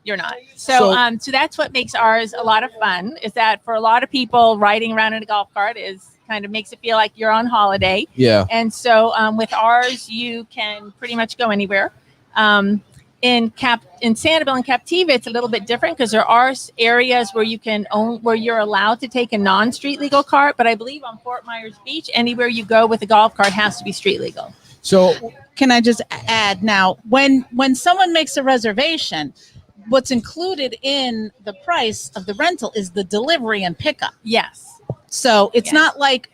You're not. So that's what makes ours a lot of fun. Is that for a lot of people, riding around in a golf cart is kind of makes it feel like you're on holiday. Yeah. And so with ours, you can pretty much go anywhere. In Sanibel and Captiva, it's a little bit different because there are areas where where you're allowed to take a non-street legal cart. But I believe on Fort Myers Beach, anywhere you go with a golf cart has to be street legal. So Can I just add now, when someone makes a reservation, what's included in the price of the rental is the delivery and pickup. Yes. So it's Yes. not like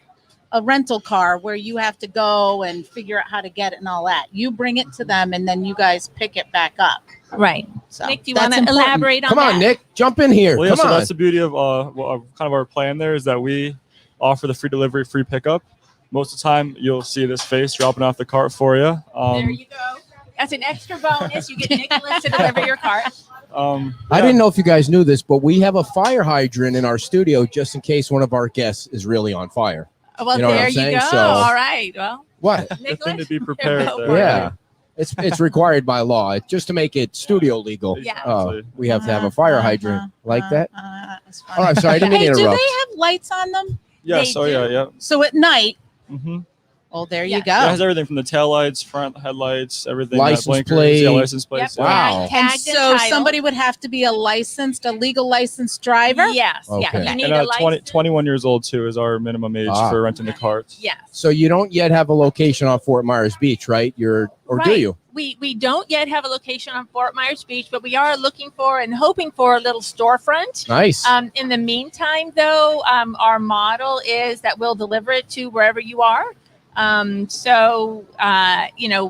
a rental car where you have to go and figure out how to get it and all that. You bring it to them and then you guys pick it back up. Right. So Nick, do you that's want to important. elaborate on come that? on, Nick, jump in here. Well, yeah, Come so on. that's the beauty of kind of our plan there is that we offer the free delivery, free pickup. Most of the time, you'll see this face dropping off the cart for you. There you go. That's an extra bonus. You get Nicholas to deliver your cart. I didn't know if you guys knew this, but we have a fire hydrant in our studio just in case one of our guests is really on fire. Well, You know what there I'm you saying? go. So- All right. Well, What? Good thing to Nicholas, be prepared go there. for it. Yeah. It's required by law just to make it studio legal. Yeah. We have to have a fire hydrant like that. That's fine. Oh, I'm sorry, I didn't mean Hey, to do interrupt. they have lights on them? Yes. They Oh, yeah. do. Yeah. So at night, Mm-hmm. well, there Yeah. you go. It has everything from the taillights, front headlights, everything. License blinkers, plate. Yeah, license plates. Yep. Yeah. Wow. And Tagged and so titled. somebody would have to be a legal licensed driver? Yes. Okay. Yeah. You need And a 20, license. 21 years old, too, is our minimum age Ah. for renting the carts. Yes. So you don't yet have a location on Fort Myers Beach, right? Do Right. you? We don't yet have a location on Fort Myers Beach, but we are looking for and hoping for a little storefront. Nice. In the meantime, though, our model is that we'll deliver it to wherever you are.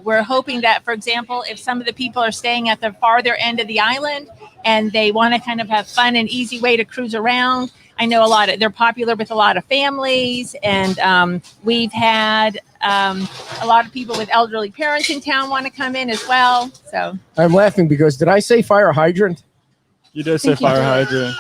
We're hoping that, for example, if some of the people are staying at the farther end of the island and they want to kind of have fun and easy way to cruise around, I know they're popular with a lot of families, and we've had a lot of people with elderly parents in town want to come in as well. So I'm laughing because did I say fire hydrant? You did say fire hydrant.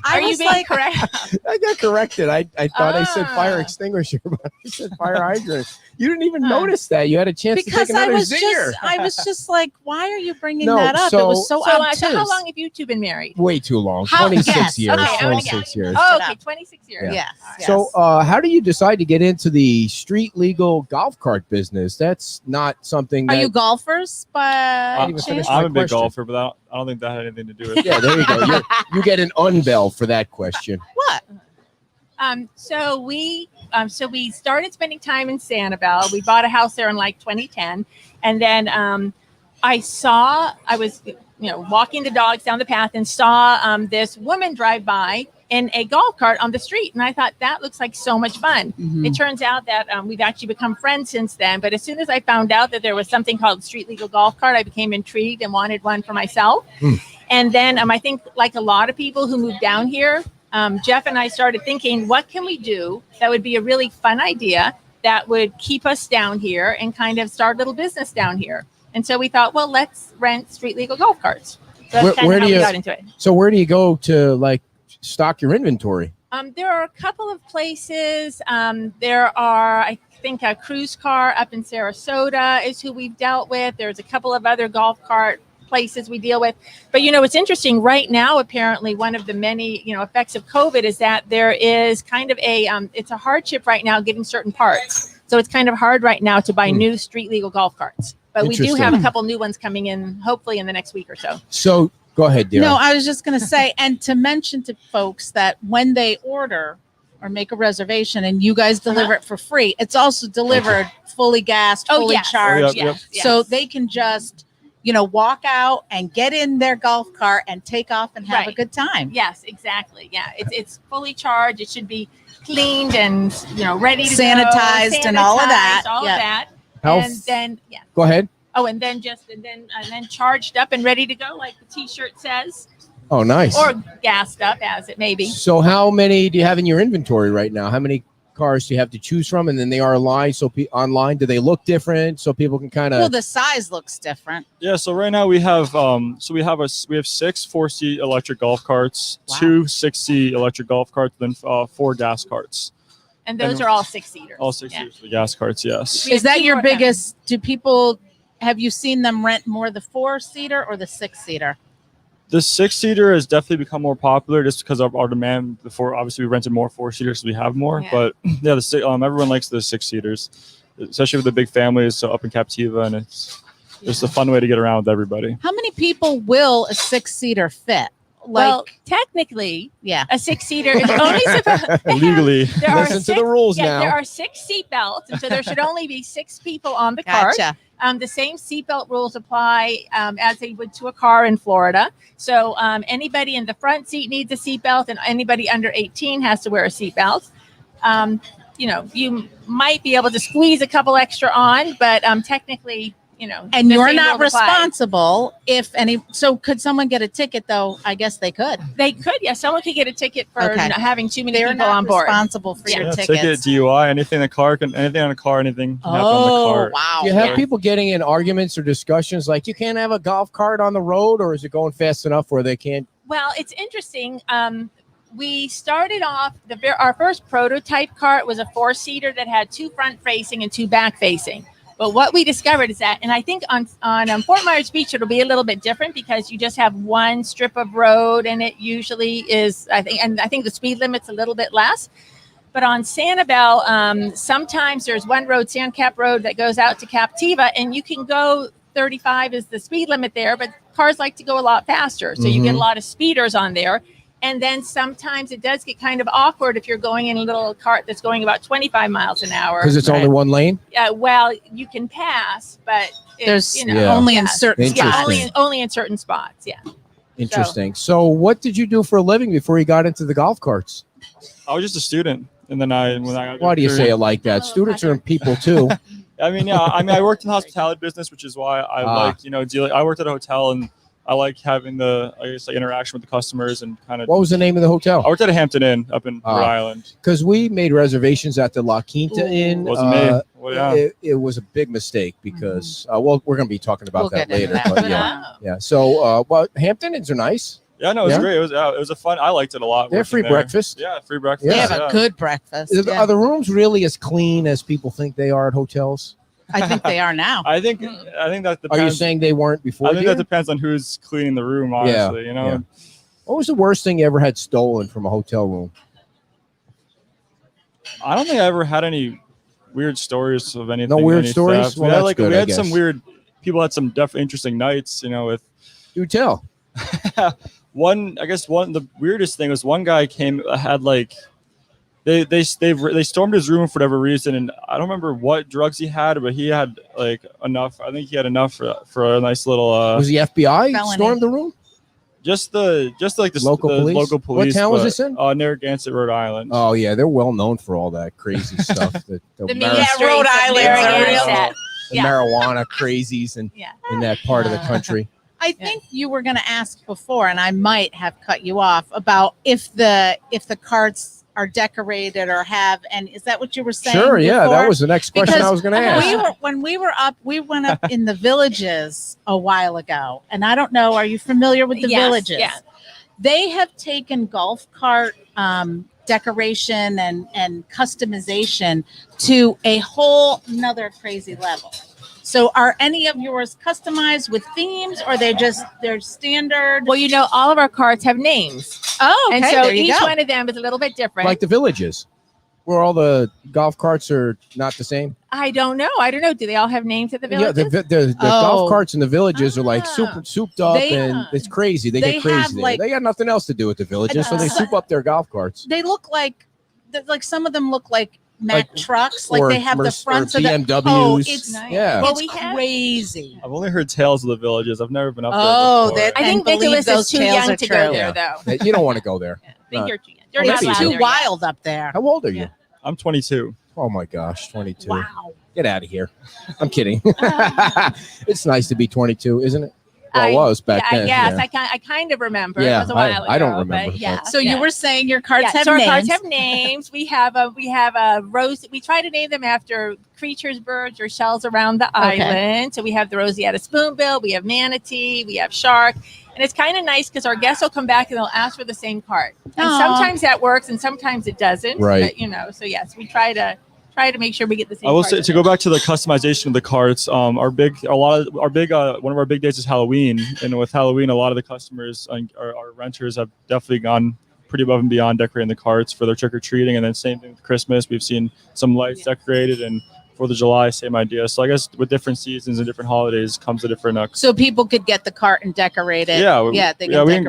are you being correct? I got corrected. I thought I said fire Ah. extinguisher, but I said fire hydrant. You didn't even notice that. You had a chance Because to take another zinger. I was just like, why are you bringing No, that up? so- It was so So obtuse. how long have you two been married? Way too long. How- 26 yes, years. okay, I'm gonna 26 years. Oh, Shut okay, up. 26 years. Yes. So, how do you decide to get into the street legal golf cart business? That's not something Are that. you golfers by didn't even finish chance? my I'm a big question. golfer, but I don't think that had anything to do with it. Yeah, there you go. You get an unbell for that question. What? So we started spending time in Sanibel. We bought a house there in like 2010, and then I was walking the dogs down the path and saw this woman drive by in a golf cart on the street, and I thought that looks like so much fun. Mm-hmm. It turns out that we've actually become friends since then. But as soon as I found out that there was something called street legal golf cart, I became intrigued and wanted one for myself. And then I think, like a lot of people who moved down here, Jeff and I started thinking, what can we do that would be a really fun idea that would keep us down here and kind of start a little business down here? And so we thought, well, let's rent street legal golf carts. So that's Where kind of do how we you- got into it. So, where do you go to stock your inventory? There are a couple of places. There are, I think, a cruise car up in Sarasota is who we've dealt with. There's a couple of other golf cart places we deal with. But, it's interesting right now, apparently one of the many, effects of COVID is that there is kind of it's a hardship right now getting certain parts. So it's kind of hard right now to buy new street legal golf carts. But we do Interesting. have a couple new ones coming in, hopefully in the next week or so. So, go ahead, dear. No, I was just going to say, and to mention to folks that when they order or make a reservation and you guys deliver it for free, it's also delivered fully gassed, fully charged. Yep. So they can just, walk out and get in their golf cart and take off and have a Right. good time. Yes, exactly. Yeah, it's fully charged. It should be cleaned and ready to Sanitized go. and all of that. All Yeah. of that. How And f- then Go ahead. Oh, and then charged up and ready to go, like the T-shirt says, Oh, nice. or gassed up as it may be. So how many do you have in your inventory right now? How many cars do you have to choose from? And then they are online. So online, do they look different? So people can kind Well, of. the size looks different. Yeah, so right now we have 6 4-seat electric golf carts, Wow. 2 6-seat electric golf carts, then 4 gas carts. And those are all 6-seaters. All 6 seaters for the gas carts, yes. We Is have that two your more biggest? Have you seen them rent more the 4-seater or the 6-seater? The 6-seater has definitely become more popular just because of our demand. Before, obviously, we rented more 4-seaters, so we have more. Yeah. But yeah, everyone likes the 6-seaters, especially with the big families. So up in Captiva, and it's just a fun way to get around with everybody. How many people will a 6-seater fit? Well, technically, yeah, a 6-seater is only supposed Legally, Listen to the rules now. There are 6 seat belts, and so there should only be 6 people on the cart. gotcha. The same seatbelt rules apply as they would to a car in Florida. So anybody in the front seat needs a seatbelt, and anybody under 18 has to wear a seatbelt. You might be able to squeeze a couple extra on, but technically, And the you're same not rules apply. responsible if any. So could someone get a ticket though? I guess they could. They could, yeah. Someone could get a ticket for Okay. not having too many They're people not on board. responsible for your Yeah, tickets. ticket, DUI, anything on a car, anything on a car, anything can happen on the Oh cart. wow! Do you have Yeah. people getting in arguments or discussions like you can't have a golf cart on the road, or is it going fast enough where they can't? Well, it's interesting. We started off our first prototype cart was a 4-seater that had 2 front facing and 2 back facing. But what we discovered is that, and I think on Fort Myers Beach it'll be a little bit different because you just have one strip of road, and it usually is I think the speed limit's a little bit less. But on Sanibel, sometimes there's one road, Sandcap Road, that goes out to Captiva, and you can go 35 is the speed limit there, but cars like to go a lot faster, so you get a lot of speeders on there. And then sometimes it does get kind of awkward if you're going in a little cart that's going about 25 miles an hour. Because it's only one lane. Well, you can pass, but There's Yeah. only in certain Interesting. spots. only in certain spots. Yeah. Interesting. So, what did you do for a living before you got into the golf carts? I was just a student, and then when I got Why do you say it like that? Oh, Students are people too. I I worked in the hospitality business, which is why I like dealing. I worked at a hotel, and I like having the interaction with the customers and kind of. What was the name of the hotel? I worked at a Hampton Inn up in Rhode Island. Because we made reservations at the La Quinta Inn. Wasn't me. Well, yeah. It was a big mistake because we're going to be talking about that get into later. that. But yeah. So, Hampton Inns are nice. Yeah, no, it was Yeah? great. It was a fun. I liked it a lot. They have working free there. breakfast. Yeah, free breakfast. They Yeah. have a good breakfast. Are the rooms really as clean as people think they are at hotels? I think they are now. I think that depends. Are you saying they weren't before? I think dear? that depends on who's cleaning the room. Honestly, Yeah. What was the worst thing you ever had stolen from a hotel room? I don't think I ever had any weird stories of anything. No weird any stories? theft. Well, we had, that's good, we I had some guess. weird people had some definitely interesting nights. With Do tell. the weirdest thing was one guy had they stormed his room for whatever reason, and I don't remember what drugs he had, but he had enough. I think he had enough for a nice little. Was the FBI Felony. stormed the room? Just the Local police? local police. What town was but, this in? Narragansett, Rhode Island. Oh yeah, they're well known for all that crazy stuff. The ministries Rhode of Island, Narragansett. the Yeah. marijuana crazies in that part of the country. I think you were going to ask before, and I might have cut you off about if the carts are decorated or have, and is that what you were saying? Sure, yeah, before? that was the next question Because I was going to ask. when we were up, we went up in the Villages a while ago, and I don't know. Are you familiar with the Yes, Villages? yeah. They have taken golf cart decoration and customization to a whole nother crazy level. So are any of yours customized with themes, or they're standard? Well, all of our carts have names. Oh, okay, And so there you each go. one of them is a little bit different. Like the Villages, where all the golf carts are not the same. I don't know. Do they all have names at the Yeah, Villages? the golf carts in the Villages are like Ah. souped up, They- and it's crazy. They they get crazy. have, There. like- They got nothing else to do with the Villages, so they Uh, soup up their golf carts. They look like some of them look like Mack Like- trucks, like or they have the Merc- fronts or of the BMWs. Oh, it's Nice. Yeah. Well, it's we have- crazy. I've only heard tales of the Villages. I've never been up there. Oh, before. that I think and believe Nicholas those is too tales young are to true. go Yeah. there, though. You don't want to go there. I think No. you're too young. You're Well, not maybe allowed It's too there yet. wild up there. How old are you? Yeah. I'm 22. Oh my gosh, 22. Wow. Get out of here. I'm kidding. It's nice to be 22, isn't it? Well, it was back then. Yes, yeah. I kind of remember. Yeah, It was a while ago. I don't remember, But yeah. but- So you were saying your cards have so our names. cards have names. We have a rose. We try to name them after creatures, birds, or shells around the island. So we have the Rosetta spoonbill. We have manatee. We have shark. And it's kind of nice because our guests will come back and they'll ask for the same card. And Aw. sometimes that works, and sometimes it doesn't. Right. But so yes, we try to make sure we get the same. I will card say with to it. go back to the customization of the carts. One of our big days is Halloween, and with Halloween, a lot of the customers, our renters, have definitely gone pretty above and beyond decorating the carts for their trick or treating, and then same thing with Christmas. We've seen some lights decorated, and 4th of July, same idea. So I guess with different seasons and different holidays comes a different. So people could get the cart and decorate it.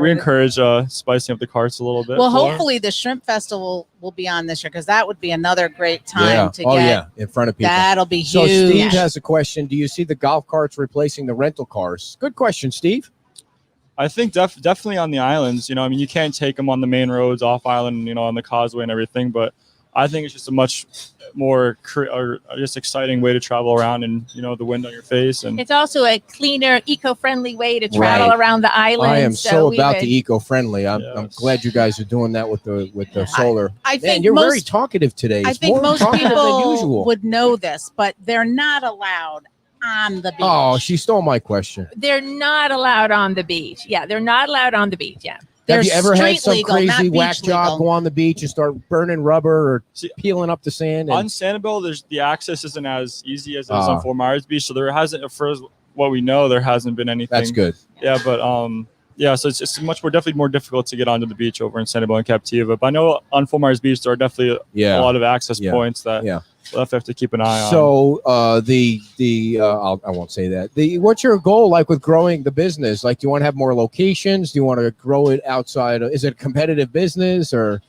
We encourage spicing up the carts a little bit. Well, more. hopefully the shrimp festival will be on this year because that would be another great time Yeah. to Oh, get. yeah. In front of people. That'll be So huge. Steve has a question. Do you see the golf carts replacing the rental cars? Good question, Steve. I think definitely on the islands. You can't take them on the main roads off island, on the causeway and everything. But I think it's just a much more just exciting way to travel around, and the wind on your face. And It's also a cleaner, eco-friendly way to travel Right. around the island. I am so we about would- the eco-friendly. I'm Yes. glad you guys are doing that with the solar. I Man, think you're most, very talkative today. I It's think more most talkative than people usual. would know this, but they're not allowed on the beach. Oh, she stole my question. They're not allowed on the beach. Yeah, they're not allowed on the beach. Yeah. They're Have you ever had street some legal, not crazy beach whack job legal. go on the beach and start burning rubber or See, peeling up the sand? on And, Sanibel, the access isn't as easy as it is Ah. on Fort Myers Beach. So there hasn't, for what we know, there hasn't been anything. that's good. Yeah, but so it's definitely more difficult to get onto the beach over in Sanibel and Captiva. But I know on Fort Myers Beach there are definitely Yeah. a lot of access Yeah. points that Yeah. we'll have to keep an eye on. So I won't say that. What's your goal like with growing the business? Like, do you want to have more locations? Do you want to grow it outside? Is it a competitive business or?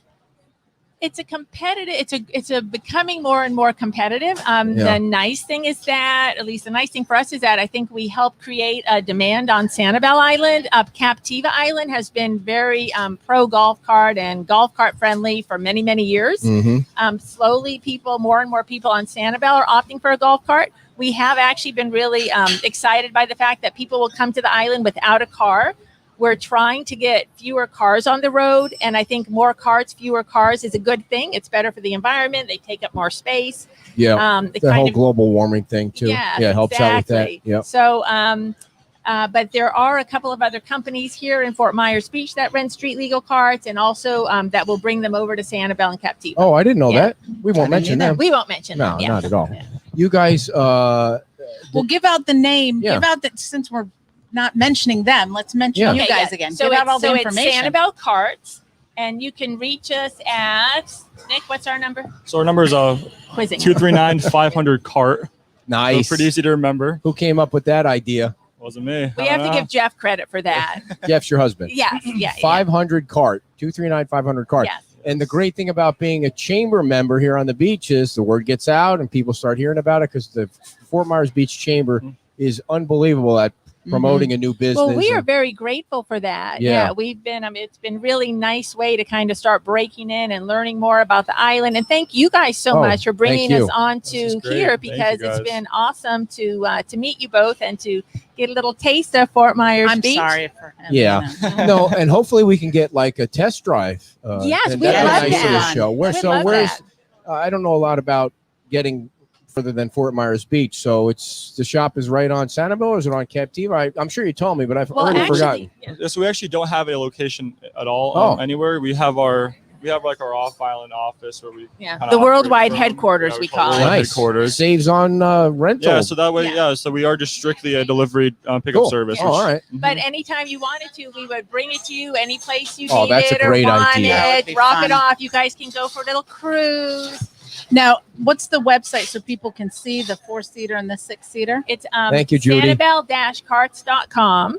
It's a competitive. It's a becoming more and more competitive. Yeah. The nice thing is that, at least the nice thing for us is that I think we help create a demand on Sanibel Island. Captiva Island has been very pro golf cart and golf cart friendly for many, many years. Mm-hmm. Slowly, more and more people on Sanibel are opting for a golf cart. We have actually been really excited by the fact that people will come to the island without a car. We're trying to get fewer cars on the road, and I think more carts, fewer cars is a good thing. It's better for the environment. They take up more space. Yeah. It The kind whole of- global warming thing too. Yeah, Yeah, it helps out with that. exactly. Yeah. So, but there are a couple of other companies here in Fort Myers Beach that rent street legal carts, and also that will bring them over to Sanibel and Captiva. Oh, I didn't know Yeah. that. We won't mention them. We won't mention No, them. Yeah. not at all. Yeah. You guys, We'll give out the name. Yeah. Give out that since we're not mentioning them. Let's mention Yeah. you Okay, guys yeah. again. So give out all the it's information. Sanibel Carts, and you can reach us at Nick. What's our number? So our number is Quizzing. 239-500 cart. nice. So pretty easy to remember. Who came up with that idea? Wasn't me. We have to give Jeff credit for that. Jeff's your husband. Yes. Yeah. 500 cart, 239-500 cart. Yes. And the great thing about being a chamber member here on the beach is the word gets out and people start hearing about it because the Fort Myers Beach Chamber is unbelievable at promoting a new business. Well, we are and- very grateful for that. Yeah. We've been, it's been really nice way to kind of start breaking in and learning more about the island. And thank you guys so Oh, much for bringing thank us you. on This is to great. here Thank because you, it's guys. been awesome to meet you both and to get a little taste of Fort Myers I'm Beach. sorry for him. Yeah. No, and hopefully we can get like a test drive. Yes, and we'd that'd be love nice that. little show. We'd love that. I don't know a lot about getting further than Fort Myers Beach. So the shop is right on Sanibel or is it on Captiva? I'm sure you told me, but I've Well, already actually, forgotten. yeah. So we actually don't have a location at all Oh. anywhere. We have our off-island office where we Yeah. kinda The operate worldwide from. headquarters, we call it. worldwide Nice. headquarters. Saves on rental. Yeah, so that way, Yeah. so we are just strictly a delivery pickup Cool. service. Oh, all right. But anytime you wanted to, we would bring it to you any place you Oh, needed that's a or great wanted. idea. That would be Drop fun. it off. You guys can go for a little cruise. Now, what's the website so people can see the 4-seater and the 6-seater? It's Thank you, Judy. Sanibel-carts.com.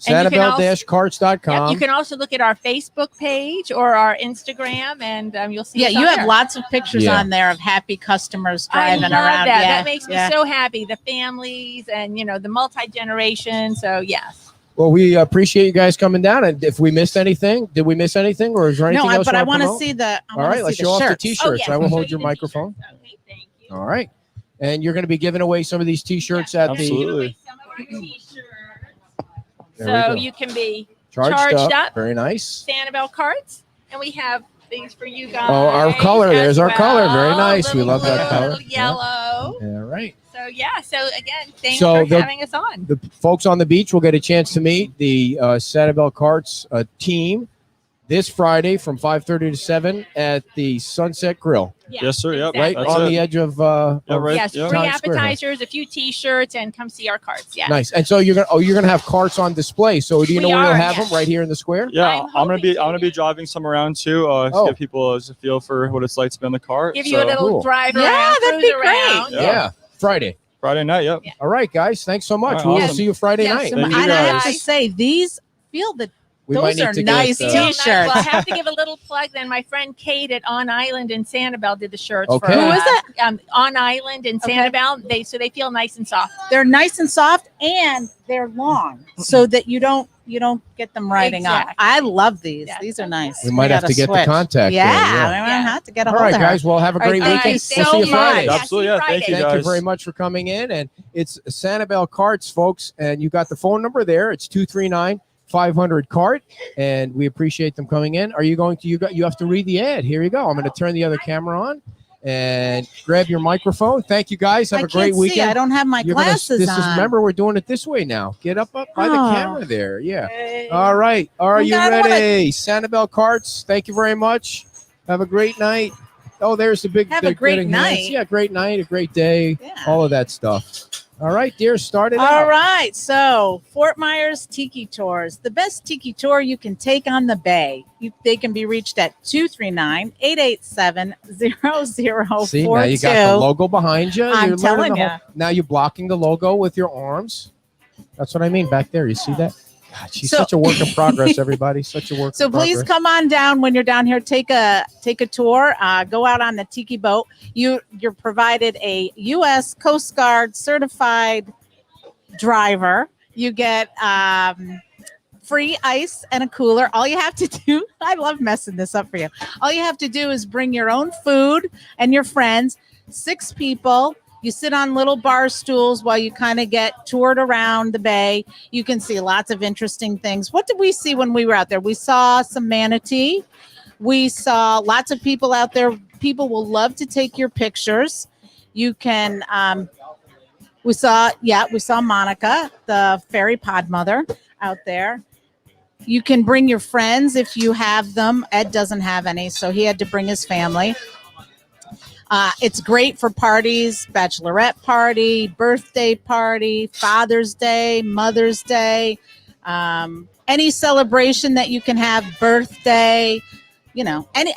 And you can also- Sanibel-carts.com. Yep, you can also look at our Facebook page or our Instagram, and you'll see. Yeah, us you on have there. lots of pictures Yeah. on there of happy customers I driving love around. that. Yeah, That makes me yeah. so happy. The families and the multi-generation. So yes. Well, we appreciate you guys coming down. And if we missed anything, did we miss anything, or is there anything No, else? but you I wanna want to promote? see the. I All wanna right, see let's the show off the shirts. t-shirts. yes, I will we'll show hold you your the microphone. t-shirts. Okay, thank you. All right. And you're going to be giving away some of these T-shirts at Absolutely. Some of our t-shirts. There we So go. you can be Charged up. up. Very nice. Sanibel Carts, and we have things for you guys. Oh, our color. as There's our well. color. Very nice. We Little love that blue, color. little yellow. Yeah. All right. So yeah. So again, thanks So for having us on. The folks on the beach will get a chance to meet the Sanibel Carts team this Friday from 5:30 to 7 at the Sunset Grill, Yeah, Yes, sir. Yep. exactly. right That's on it. the edge of Yeah, right. Yes, Yeah. free Times Square, huh? appetizers, a few T-shirts, and come see our carts. Yeah. Nice. And so you're gonna have carts on display. So do you know We where you'll are, have yes. them? Right here in the square. Yeah, I'm hoping I'm gonna be to, driving some around too. To Oh. give people a feel for what it's like to be on the cart. Give you a So, little Cool. drive Yeah, around, that'd cruise be great. around. Yeah. Friday. Friday night. Yep. Yeah. All right, guys. Thanks so much. All right, We'll awesome. see you Friday Yes, night. Thank you And I have to guys. say, these feel that We those might need are to nice get, Feel nice. T-shirts. Well, I have to give a little plug. Then my friend Kate at On Island in Sanibel did the shirts. Okay. For, Who is that? On Island in Okay. Sanibel. They feel nice and soft. they're nice and soft, and they're long, so that you don't get them riding up. Exactly. I love these. Yeah. These are nice. We might have gotta to get the switch. contact Yeah, there, yeah. we might have to get a All hold right, of her. guys. Well, have a All right, great thank weekend. you We'll so see you much. Friday. Yeah, Absolutely. Yeah. Thank you Thank guys. you very much for coming in. And it's Sanibel Carts, folks. And you got the phone number there. It's 239-500-CART. And we appreciate them coming in. Are you going to, you have to read the ad. Here you go. I'm going to turn the other camera on and grab your microphone. Thank you, guys. Have I a great can't see. weekend. I don't have my glasses this on. is, remember, we're doing it this way now. Get up by the Oh. camera there. Yeah. All right. Are you I don't wanna- ready? Sanibel Carts, thank you very much. Have a great night. Oh, there's the big. Have a they're great getting hands. night. Yeah, great night, a great day, Yeah. all of that stuff. All right, dear, start it All out. right, so Fort Myers Tiki Tours, the best tiki tour you can take on the Bay. They can be reached at 239-887-0042. See, now you got the logo behind you. I'm You're learning telling the whole- Now you're blocking the logo with your arms. That's what I mean back there. You see that? God, she's So- such a work in progress, everybody. Such a work So in please progress. come on down when you're down here. Take a tour. Go out on the tiki boat. You're provided a U.S. Coast Guard certified driver. You get free ice and a cooler. All you have to do, I love messing this up for you. All you have to do is bring your own food and your friends. 6 people. You sit on little bar stools while you kind of get toured around the bay. You can see lots of interesting things. What did we see when we were out there? We saw some manatee. We saw lots of people out there. People will love to take your pictures. You can, we saw Monica, the fairy pod mother out there. You can bring your friends if you have them. Ed doesn't have any, so he had to bring his family. It's great for parties, bachelorette party, birthday party, Father's Day, Mother's Day, any celebration that you can have, birthday,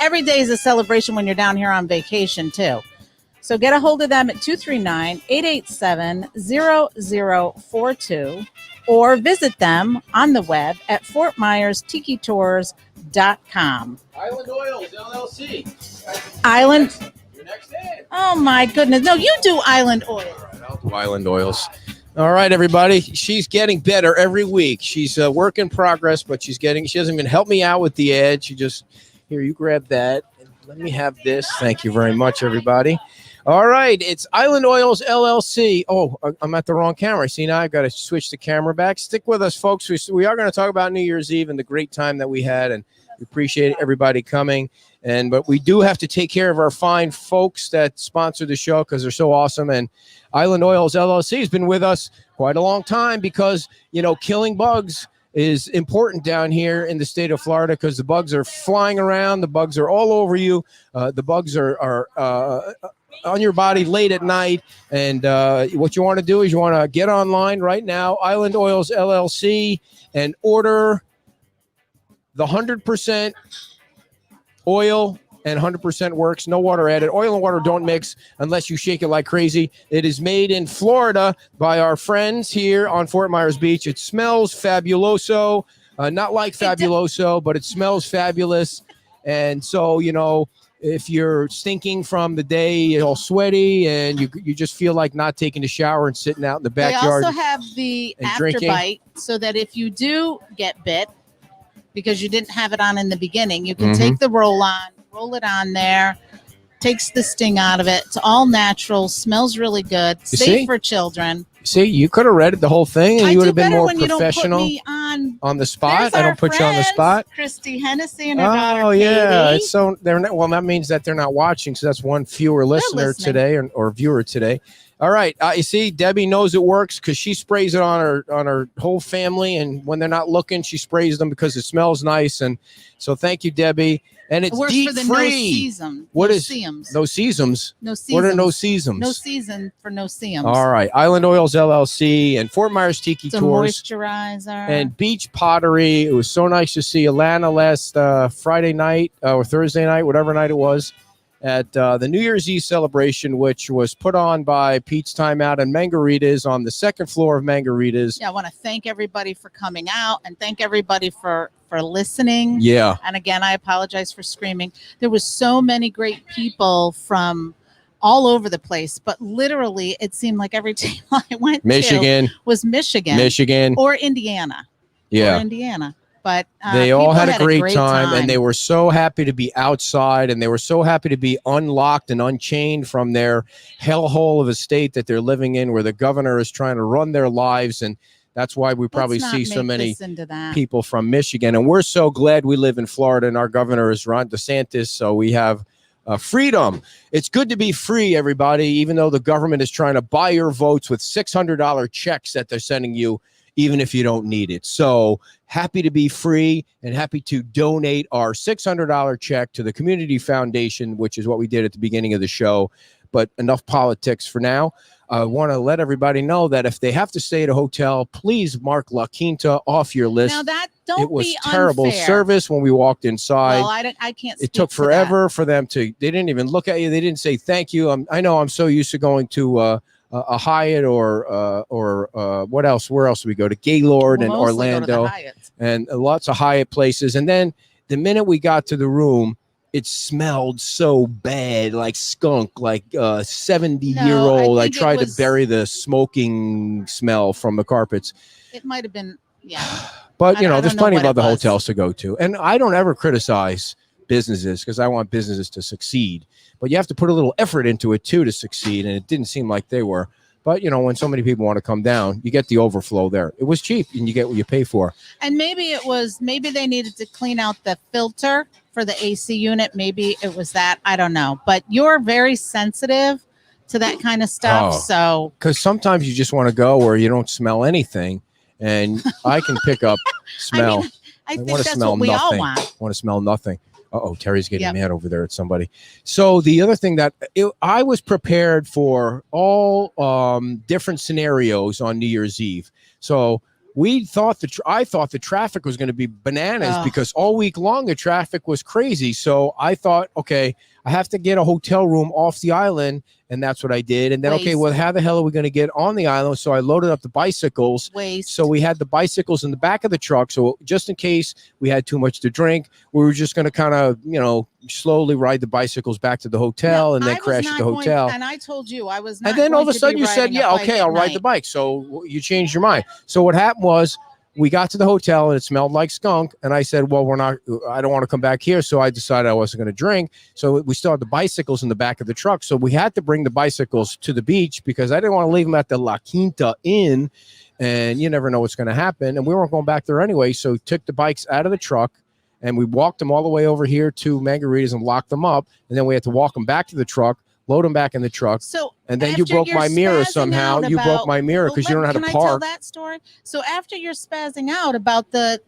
every day is a celebration when you're down here on vacation too. So get a hold of them at 239-887-0042 or visit them on the web at FortMyersTikiTours.com. Island Oils, LLC. Island. Your next ad. Oh my goodness. No, you do Island Oil. All right, I'll do Island Oils. All right, everybody. She's getting better every week. She's a work in progress, but she doesn't even help me out with the ad. She just, here, you grab that. And let me have this. Thank you very much, everybody. All right, it's Island Oils LLC. Oh, I'm at the wrong camera. See, now I've got to switch the camera back. Stick with us, folks. We are going to talk about New Year's Eve and the great time that we had, and we appreciate everybody coming. But we do have to take care of our fine folks that sponsor the show because they're so awesome. And Island Oils LLC has been with us quite a long time because, killing bugs is important down here in the state of Florida because the bugs are flying around. The bugs are all over you. The bugs are on your body late at night. And what you want to do is you want to get online right now, Island Oils LLC, and order the 100% oil and 100% works. No water added. Oil and water don't mix unless you shake it like crazy. It is made in Florida by our friends here on Fort Myers Beach. It smells fabuloso. Not like Fabuloso, but it smells fabulous. And so, if you're stinking from the day, all sweaty, and you just feel like not taking a shower and sitting out in the backyard. They also have the and after drinking. bite so that if you do get bit, because you didn't have it on in the beginning, you can take the roll it on there, takes the sting out of it. It's all natural, smells really good, You safe see? for children. See, you could have read it the whole thing, and I you would do have been better more when you don't put professional me on the spot. There's I our don't put you on the friends, spot. Christy Hennessy and her daughter Oh yeah, Katie. it's so they're not, well. That means that they're not watching, so that's one fewer listener listening. today or viewer today. All right, you see, Debbie knows it works because she sprays it on her whole family, and when they're not looking, she sprays them because it smells nice. And so, thank you, Debbie. And it's It works DEET for the free. no season. What no is seams. no seasons? No seasons. What are no seasons? No season for no seams. All right, Island Oils LLC and Fort Myers Tiki It's a Tours moisturizer. and Beach Pottery. It was so nice to see Alana last Friday night or Thursday night, whatever night it was, at the New Year's Eve celebration, which was put on by Pete's Time Out and Margaritas on the second floor of Margaritas. Yeah, I want to thank everybody for coming out and thank everybody for listening. Yeah. And again, I apologize for screaming. There was so many great people from all over the place, but literally it seemed like every team I went Michigan to was Michigan or Indiana. Yeah. Or Indiana. But they all people had a great time, and time. they were so happy to be outside, and they were so happy to be unlocked and unchained from their hellhole of a state that they're living in, where the governor is trying to run their lives. And that's why we probably Let's not see so make many this into that. people from Michigan. And we're so glad we live in Florida, and our governor is Ron DeSantis, so we have freedom. It's good to be free, everybody, even though the government is trying to buy your votes with $600 checks that they're sending you, even if you don't need it. So happy to be free and happy to donate our $600 check to the Community Foundation, which is what we did at the beginning of the show. But enough politics for now. I want to let everybody know that if they have to stay at a hotel, please mark La Quinta off your list. Now that don't It was be terrible unfair. service when we walked inside. Well, I can't. It took forever for them to. They didn't even look at you. They didn't say thank you. I know. I'm so used to going to a Hyatt or what else? Where else do we go? To Gaylord and Orlando and lots of Hyatt places. And then the minute we got to the room, it smelled so bad, like skunk, like 70-year-old. I tried to bury the smoking smell from the carpets. It might have been, yeah. But, you know, there's plenty of what it other was. hotels to go to. And I don't ever criticize businesses because I want businesses to succeed. But you have to put a little effort into it, too, to succeed. And it didn't seem like they were. But, you know, when so many people want to come down, you get the overflow there. It was cheap and you get what you pay for. And maybe they needed to clean out the filter for the AC unit. Maybe it was that. I don't know. But you're very sensitive to that kind of stuff. Oh. So, because sometimes you just want to go where you don't smell anything. And I can pick up smell. I think want to that's smell what we all nothing. want. I want to smell nothing. Uh-oh, Terry's getting Yep. mad over there at somebody. So the other thing I was prepared for all different scenarios on New Year's Eve. So I thought the traffic was going to be bananas because all week long the traffic was crazy. So I thought, okay, I have to get a hotel room off the island. And that's what I did. And then, okay, well, how the hell are we going to get on the island? So I loaded up the bicycles. So we had the bicycles in the back of the truck. So just in case we had too much to drink, we were just going to kind of, you know, slowly ride the bicycles back to the hotel and then crash at the hotel. And I told you I was not. And then all of a going to sudden be you said, riding a yeah, bike okay, at I'll ride night. the bike. So you changed your mind. So what happened was we got to the hotel and it smelled like skunk. And I said, well, I don't want to come back here. So I decided I wasn't going to drink. So we still had the bicycles in the back of the truck. So we had to bring the bicycles to the beach because I didn't want to leave them at the La Quinta Inn. And you never know what's going to happen. And we weren't going back there anyway. So we took the bikes out of the truck and we walked them all the way over here to Margaritas and locked them up. And then we had to walk them back to the truck, load them back in the truck. So and then you broke my mirror somehow. You broke my mirror because you don't know how to Can I park. tell that story? So after you're spazzing out about the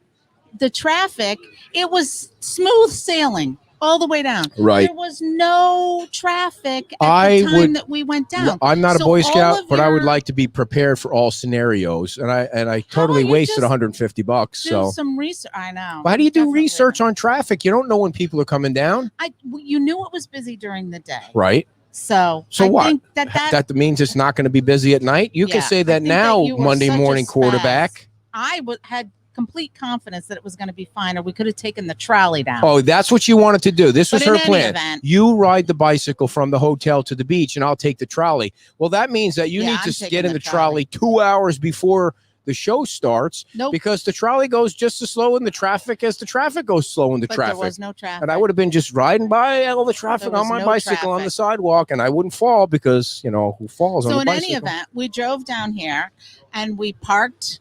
traffic, it was smooth sailing all the way down. Right. There was no traffic at the time that we went down. I'm not a So Boy all Scout, of but I would your- like to be prepared for all scenarios. And I totally you wasted just $150. do So some research. I know. how do you do Definitely. research on traffic? You don't know when people are coming down, You knew it was busy during the day. right? So So I what? think that means it's not going to be busy at night. You can Yeah, say I that think now, that you were Monday such a morning spaz. quarterback. I had complete confidence that it was going to be fine, or we could have taken the trolley down. Oh, that's what you wanted to do. This was But her in any plan. event- You ride the bicycle from the hotel to the beach, and I'll take the trolley. Well, that means that you Yeah, need I'm to taking get in the the trolley 2 hours before the show starts Nope. because the trolley goes just as slow in the traffic as the traffic goes slow in the But traffic. there was no traffic. And I would have been just riding by all the traffic There on was my no bicycle on the traffic. sidewalk, and I wouldn't fall because, who falls on So a in bicycle? any event, we drove down here and we parked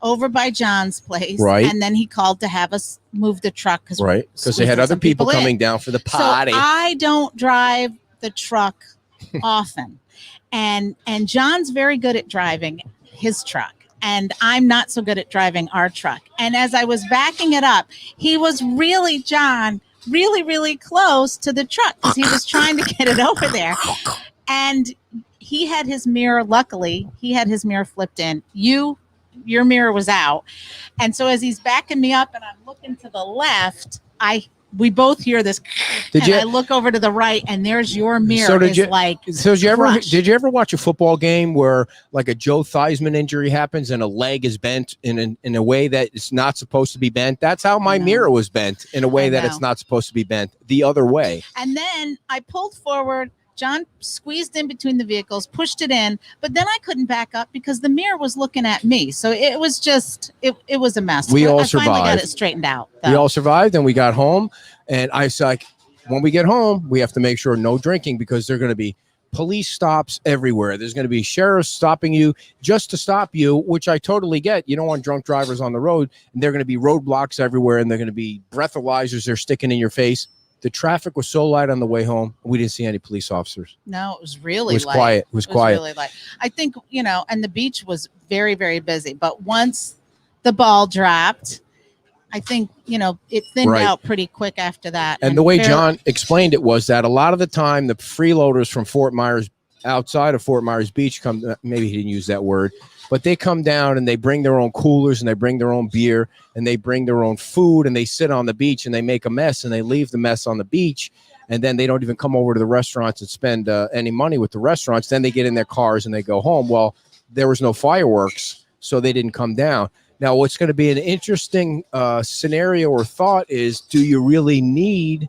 over by John's place. Right. And then he called to have us move the truck because Right, because they had other people coming down for the party. So I don't drive the truck often. And John's very good at driving his truck. And I'm not so good at driving our truck. And as I was backing it up, he was really, John, really, really close to the truck because he was trying to get it over there. And he had his mirror, luckily, he had his mirror flipped in. Your mirror was out. And so as he's backing me up and I'm looking to the left, we both hear this. I look over to the right and there's your mirror. So did crushed. you ever watch a football game where like a Joe Theismann injury happens and a leg is bent in a way that it's not supposed to be bent? That's how my mirror was bent in a way that it's not supposed to be bent the other way. And then I pulled forward. John squeezed in between the vehicles, pushed it in, but then I couldn't back up because the mirror was looking at me. So it was just, it was a mess. We all I finally got survived. it straightened out. We all survived and we got home. And I was like, when we get home, we have to make sure no drinking because there are going to be police stops everywhere. There's going to be sheriffs stopping you just to stop you, which I totally get. You don't want drunk drivers on the road. And they're going to be roadblocks everywhere and they're going to be breathalyzers they're sticking in your face. The traffic was so light on the way home. We didn't see any police officers. No, it was really light. Quiet. It was quiet. Really light. I think, and the beach was very, very busy. But once the ball dropped, I think, it thinned out pretty quick after that. And the way John explained it was that a lot of the time, the freeloaders from Fort Myers, outside of Fort Myers Beach, maybe he didn't use that word, but they come down and they bring their own coolers and they bring their own beer and they bring their own food and they sit on the beach and they make a mess and they leave the mess on the beach. And then they don't even come over to the restaurants and spend any money with the restaurants. Then they get in their cars and they go home. Well, there was no fireworks, so they didn't come down. Now, what's going to be an interesting scenario or thought is, do you really need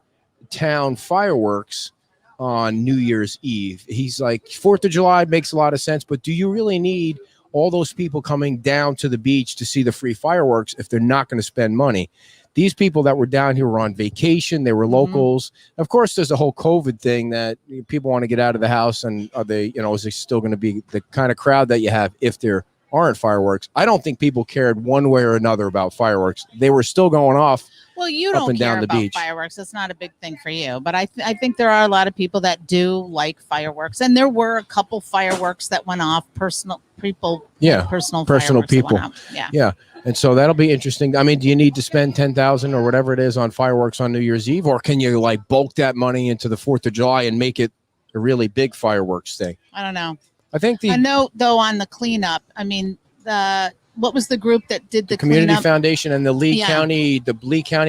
town fireworks on New Year's Eve? He's like, 4th of July makes a lot of sense, but do you really need all those people coming down to the beach to see the free fireworks if they're not going to spend money? These people that were down here were on vacation. They were locals. Of course, there's a whole COVID thing that people want to get out of the house. And are they, is it still going to be the kind of crowd that you have if there aren't fireworks? I don't think people cared one way or another about fireworks. They were still going off. Well, you up don't and down care the about beach. fireworks. It's not a big thing for you. But I think there are a lot of people that do like fireworks. And there were a couple fireworks that went off, personal people. Yeah, personal people. Yeah. And so that'll be interesting. I mean, do you need to spend $10,000 or whatever it is on fireworks on New Year's Eve? Or can you like bulk that money into the 4th of July and make it a really big fireworks thing? I don't know. I know, though, on the cleanup, I mean, what was the group that did the Community cleanup? Foundation and the Lee County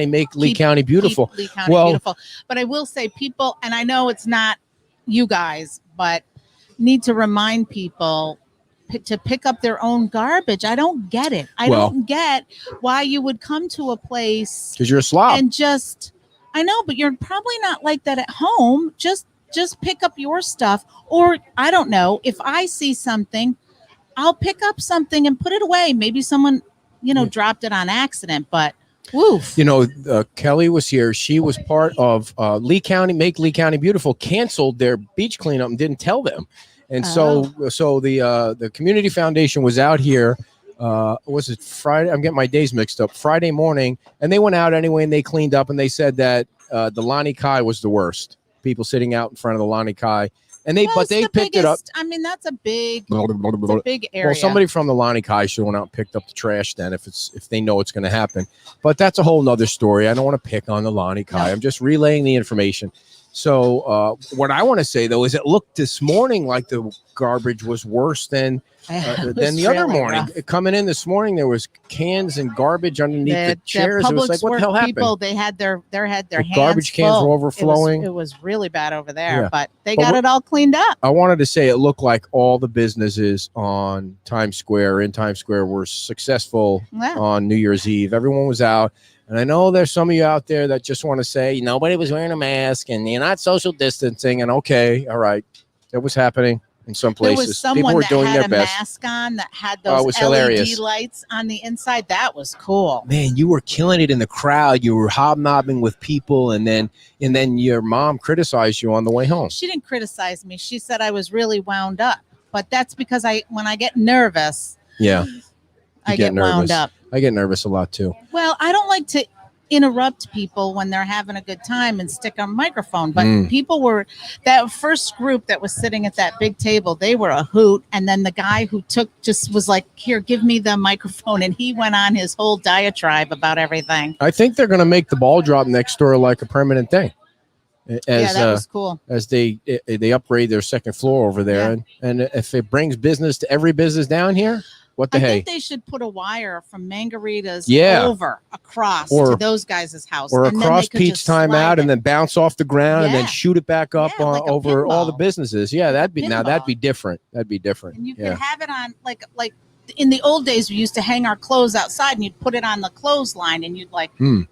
Make Lee County Beautiful. Lee County beautiful. But I will say people, and I know it's not you guys, but need to remind people to pick up their own garbage. I don't get it. I don't get why you would come to a place because you're a slob and I know, but you're probably not like that at home. Just pick up your stuff. Or I don't know, if I see something, I'll pick up something and put it away. Maybe someone, dropped it on accident, but woof. Kelly was here. She was part of Lee County Make Lee County Beautiful canceled their beach cleanup and didn't tell them. And so the Community Foundation was out here. Was it Friday? I'm getting my days mixed up. Friday morning, and they went out anyway and they cleaned up and they said that the Lani Kai was the worst. People sitting out in front of the Lani Kai. And they picked it up. I mean, that's a big area. Well, somebody from the Lani Kai should have went out and picked up the trash then if they know it's going to happen. But that's a whole nother story. I don't want to pick on the Lani Kai. I'm just relaying the information. So what I want to say, though, is it looked this morning like the garbage was worse than the other morning. Rough. Coming in this morning, there was cans and garbage underneath the chairs. It was like, what the hell happened? People, they had their hands garbage cans full. were overflowing. It was really bad over there, Yeah. but they got it all cleaned up. I wanted to say it looked like all the businesses in Times Square were successful on New Year's Eve. Everyone was out. And I know there's some of you out there that just want to say nobody was wearing a mask and you're not social distancing. And okay, all right, it was happening. in some There places. was People someone were that doing had their a best. mask on that had Oh, it those was LED hilarious. lights on the inside. That was cool. Man, you were killing it in the crowd. You were hobnobbing with people, and then your mom criticized you on the way home. She didn't criticize me. She said I was really wound up. But that's because when I get nervous, Yeah, I get wound nervous. up. I get nervous a lot too. Well, I don't like to interrupt people when they're having a good time and stick a microphone. But people were, that first group that was sitting at that big table, they were a hoot. And then the guy who just was like, here, give me the microphone. And he went on his whole diatribe about everything. I think they're going to make the ball drop next door like a permanent thing. Yeah, that was cool. As they upgrade their second floor over there. And if it brings business to every business down here, what the I hey? think they should put a wire from Margarita's across to those guys' house. Or and across then Pete's Time Out and then bounce off the ground and then Yeah. shoot it back up like a over all the pinball. businesses. Yeah, that'd be pinball. different. That'd be different. And you could have it on like in the old days, we used to hang our clothes outside and you'd put it on the clothesline and you'd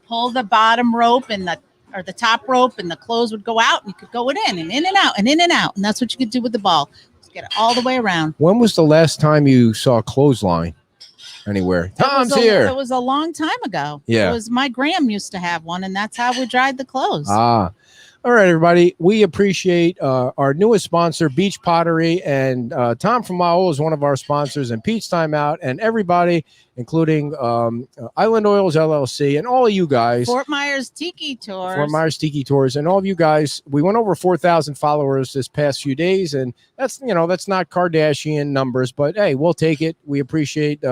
pull the bottom rope and the top rope and the clothes would go out and you could go in and out and in and out. And that's what you could do with the ball. Just get it all the way around. When was the last time you saw a clothesline anywhere? Tom's here. It was a long time ago. Yeah. It was my Graham used to have one and that's how we dried the clothes. All right, everybody. We appreciate our newest sponsor, Beach Pottery, and Tom from Maul is one of our sponsors, and Pete's Time Out, and everybody, including Island Oils LLC, and all of you guys. Fort Myers Tiki Tours. Fort Myers Tiki Tours, and all of you guys. We went over 4,000 followers this past few days, and that's not Kardashian numbers, but hey, we'll take it. We appreciate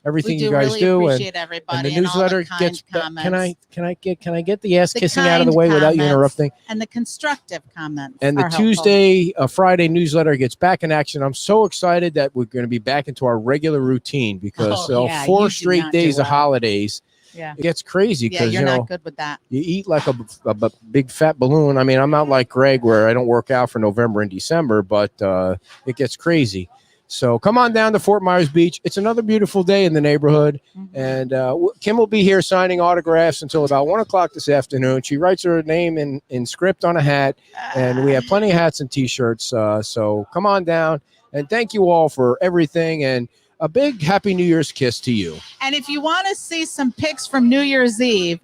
everything you guys really do, appreciate everybody and the and newsletter all the kind gets. comments. Can I get the ass The kissing out of the kind way without you comments interrupting? and the constructive comments. And the are helpful. Tuesday, Friday newsletter gets back in action. I'm so excited that we're going to be back into our regular routine because 4 straight days of holidays. Yeah, it gets crazy because you're not good with that. You eat like a big fat balloon. I mean, I'm not like Greg where I don't work out for November and December, but it gets crazy. So come on down to Fort Myers Beach. It's another beautiful day in the neighborhood. And Kim will be here signing autographs until about 1 o'clock this afternoon. She writes her name in script on a hat, and we have plenty of hats and T-shirts. So come on down, and thank you all for everything, and a big Happy New Year's kiss to you. And if you want to see some pics from New Year's Eve,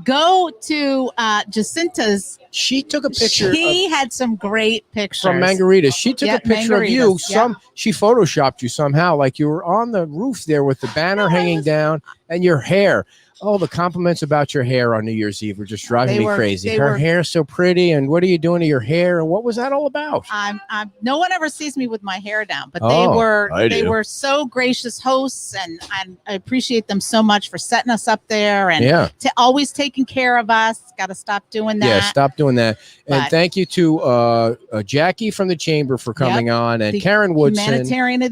go to Jacinta's. She took a picture. She had some great pictures from Margaritas. She took a picture of you. Yeah. She photoshopped you somehow, like you were on the roof there with the banner hanging down, and your hair. Oh, the compliments about your hair on New Year's Eve were just driving me crazy. Her hair's so pretty, and what are you doing to your hair? And what was that all about? No one ever sees me with my hair down, but they were so gracious hosts, and I appreciate them so much for setting us up there and always taking care of us. Got to stop doing that. Yeah, stop doing that. And thank you to Jackie from the Chamber for coming on, and Karen Woodson, Humanitarian of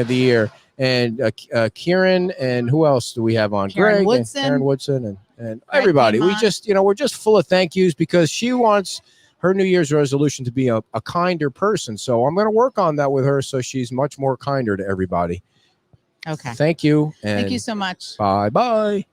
the Year. And Kieran, and who else do we have on? Karen Greg Woodson. and Karen Woodson and everybody. We just, we're just full of thank yous because she wants her New Year's resolution to be a kinder person. So I'm going to work on that with her so she's much more kinder to everybody. Okay. Thank you. And thank you so much. Bye-bye.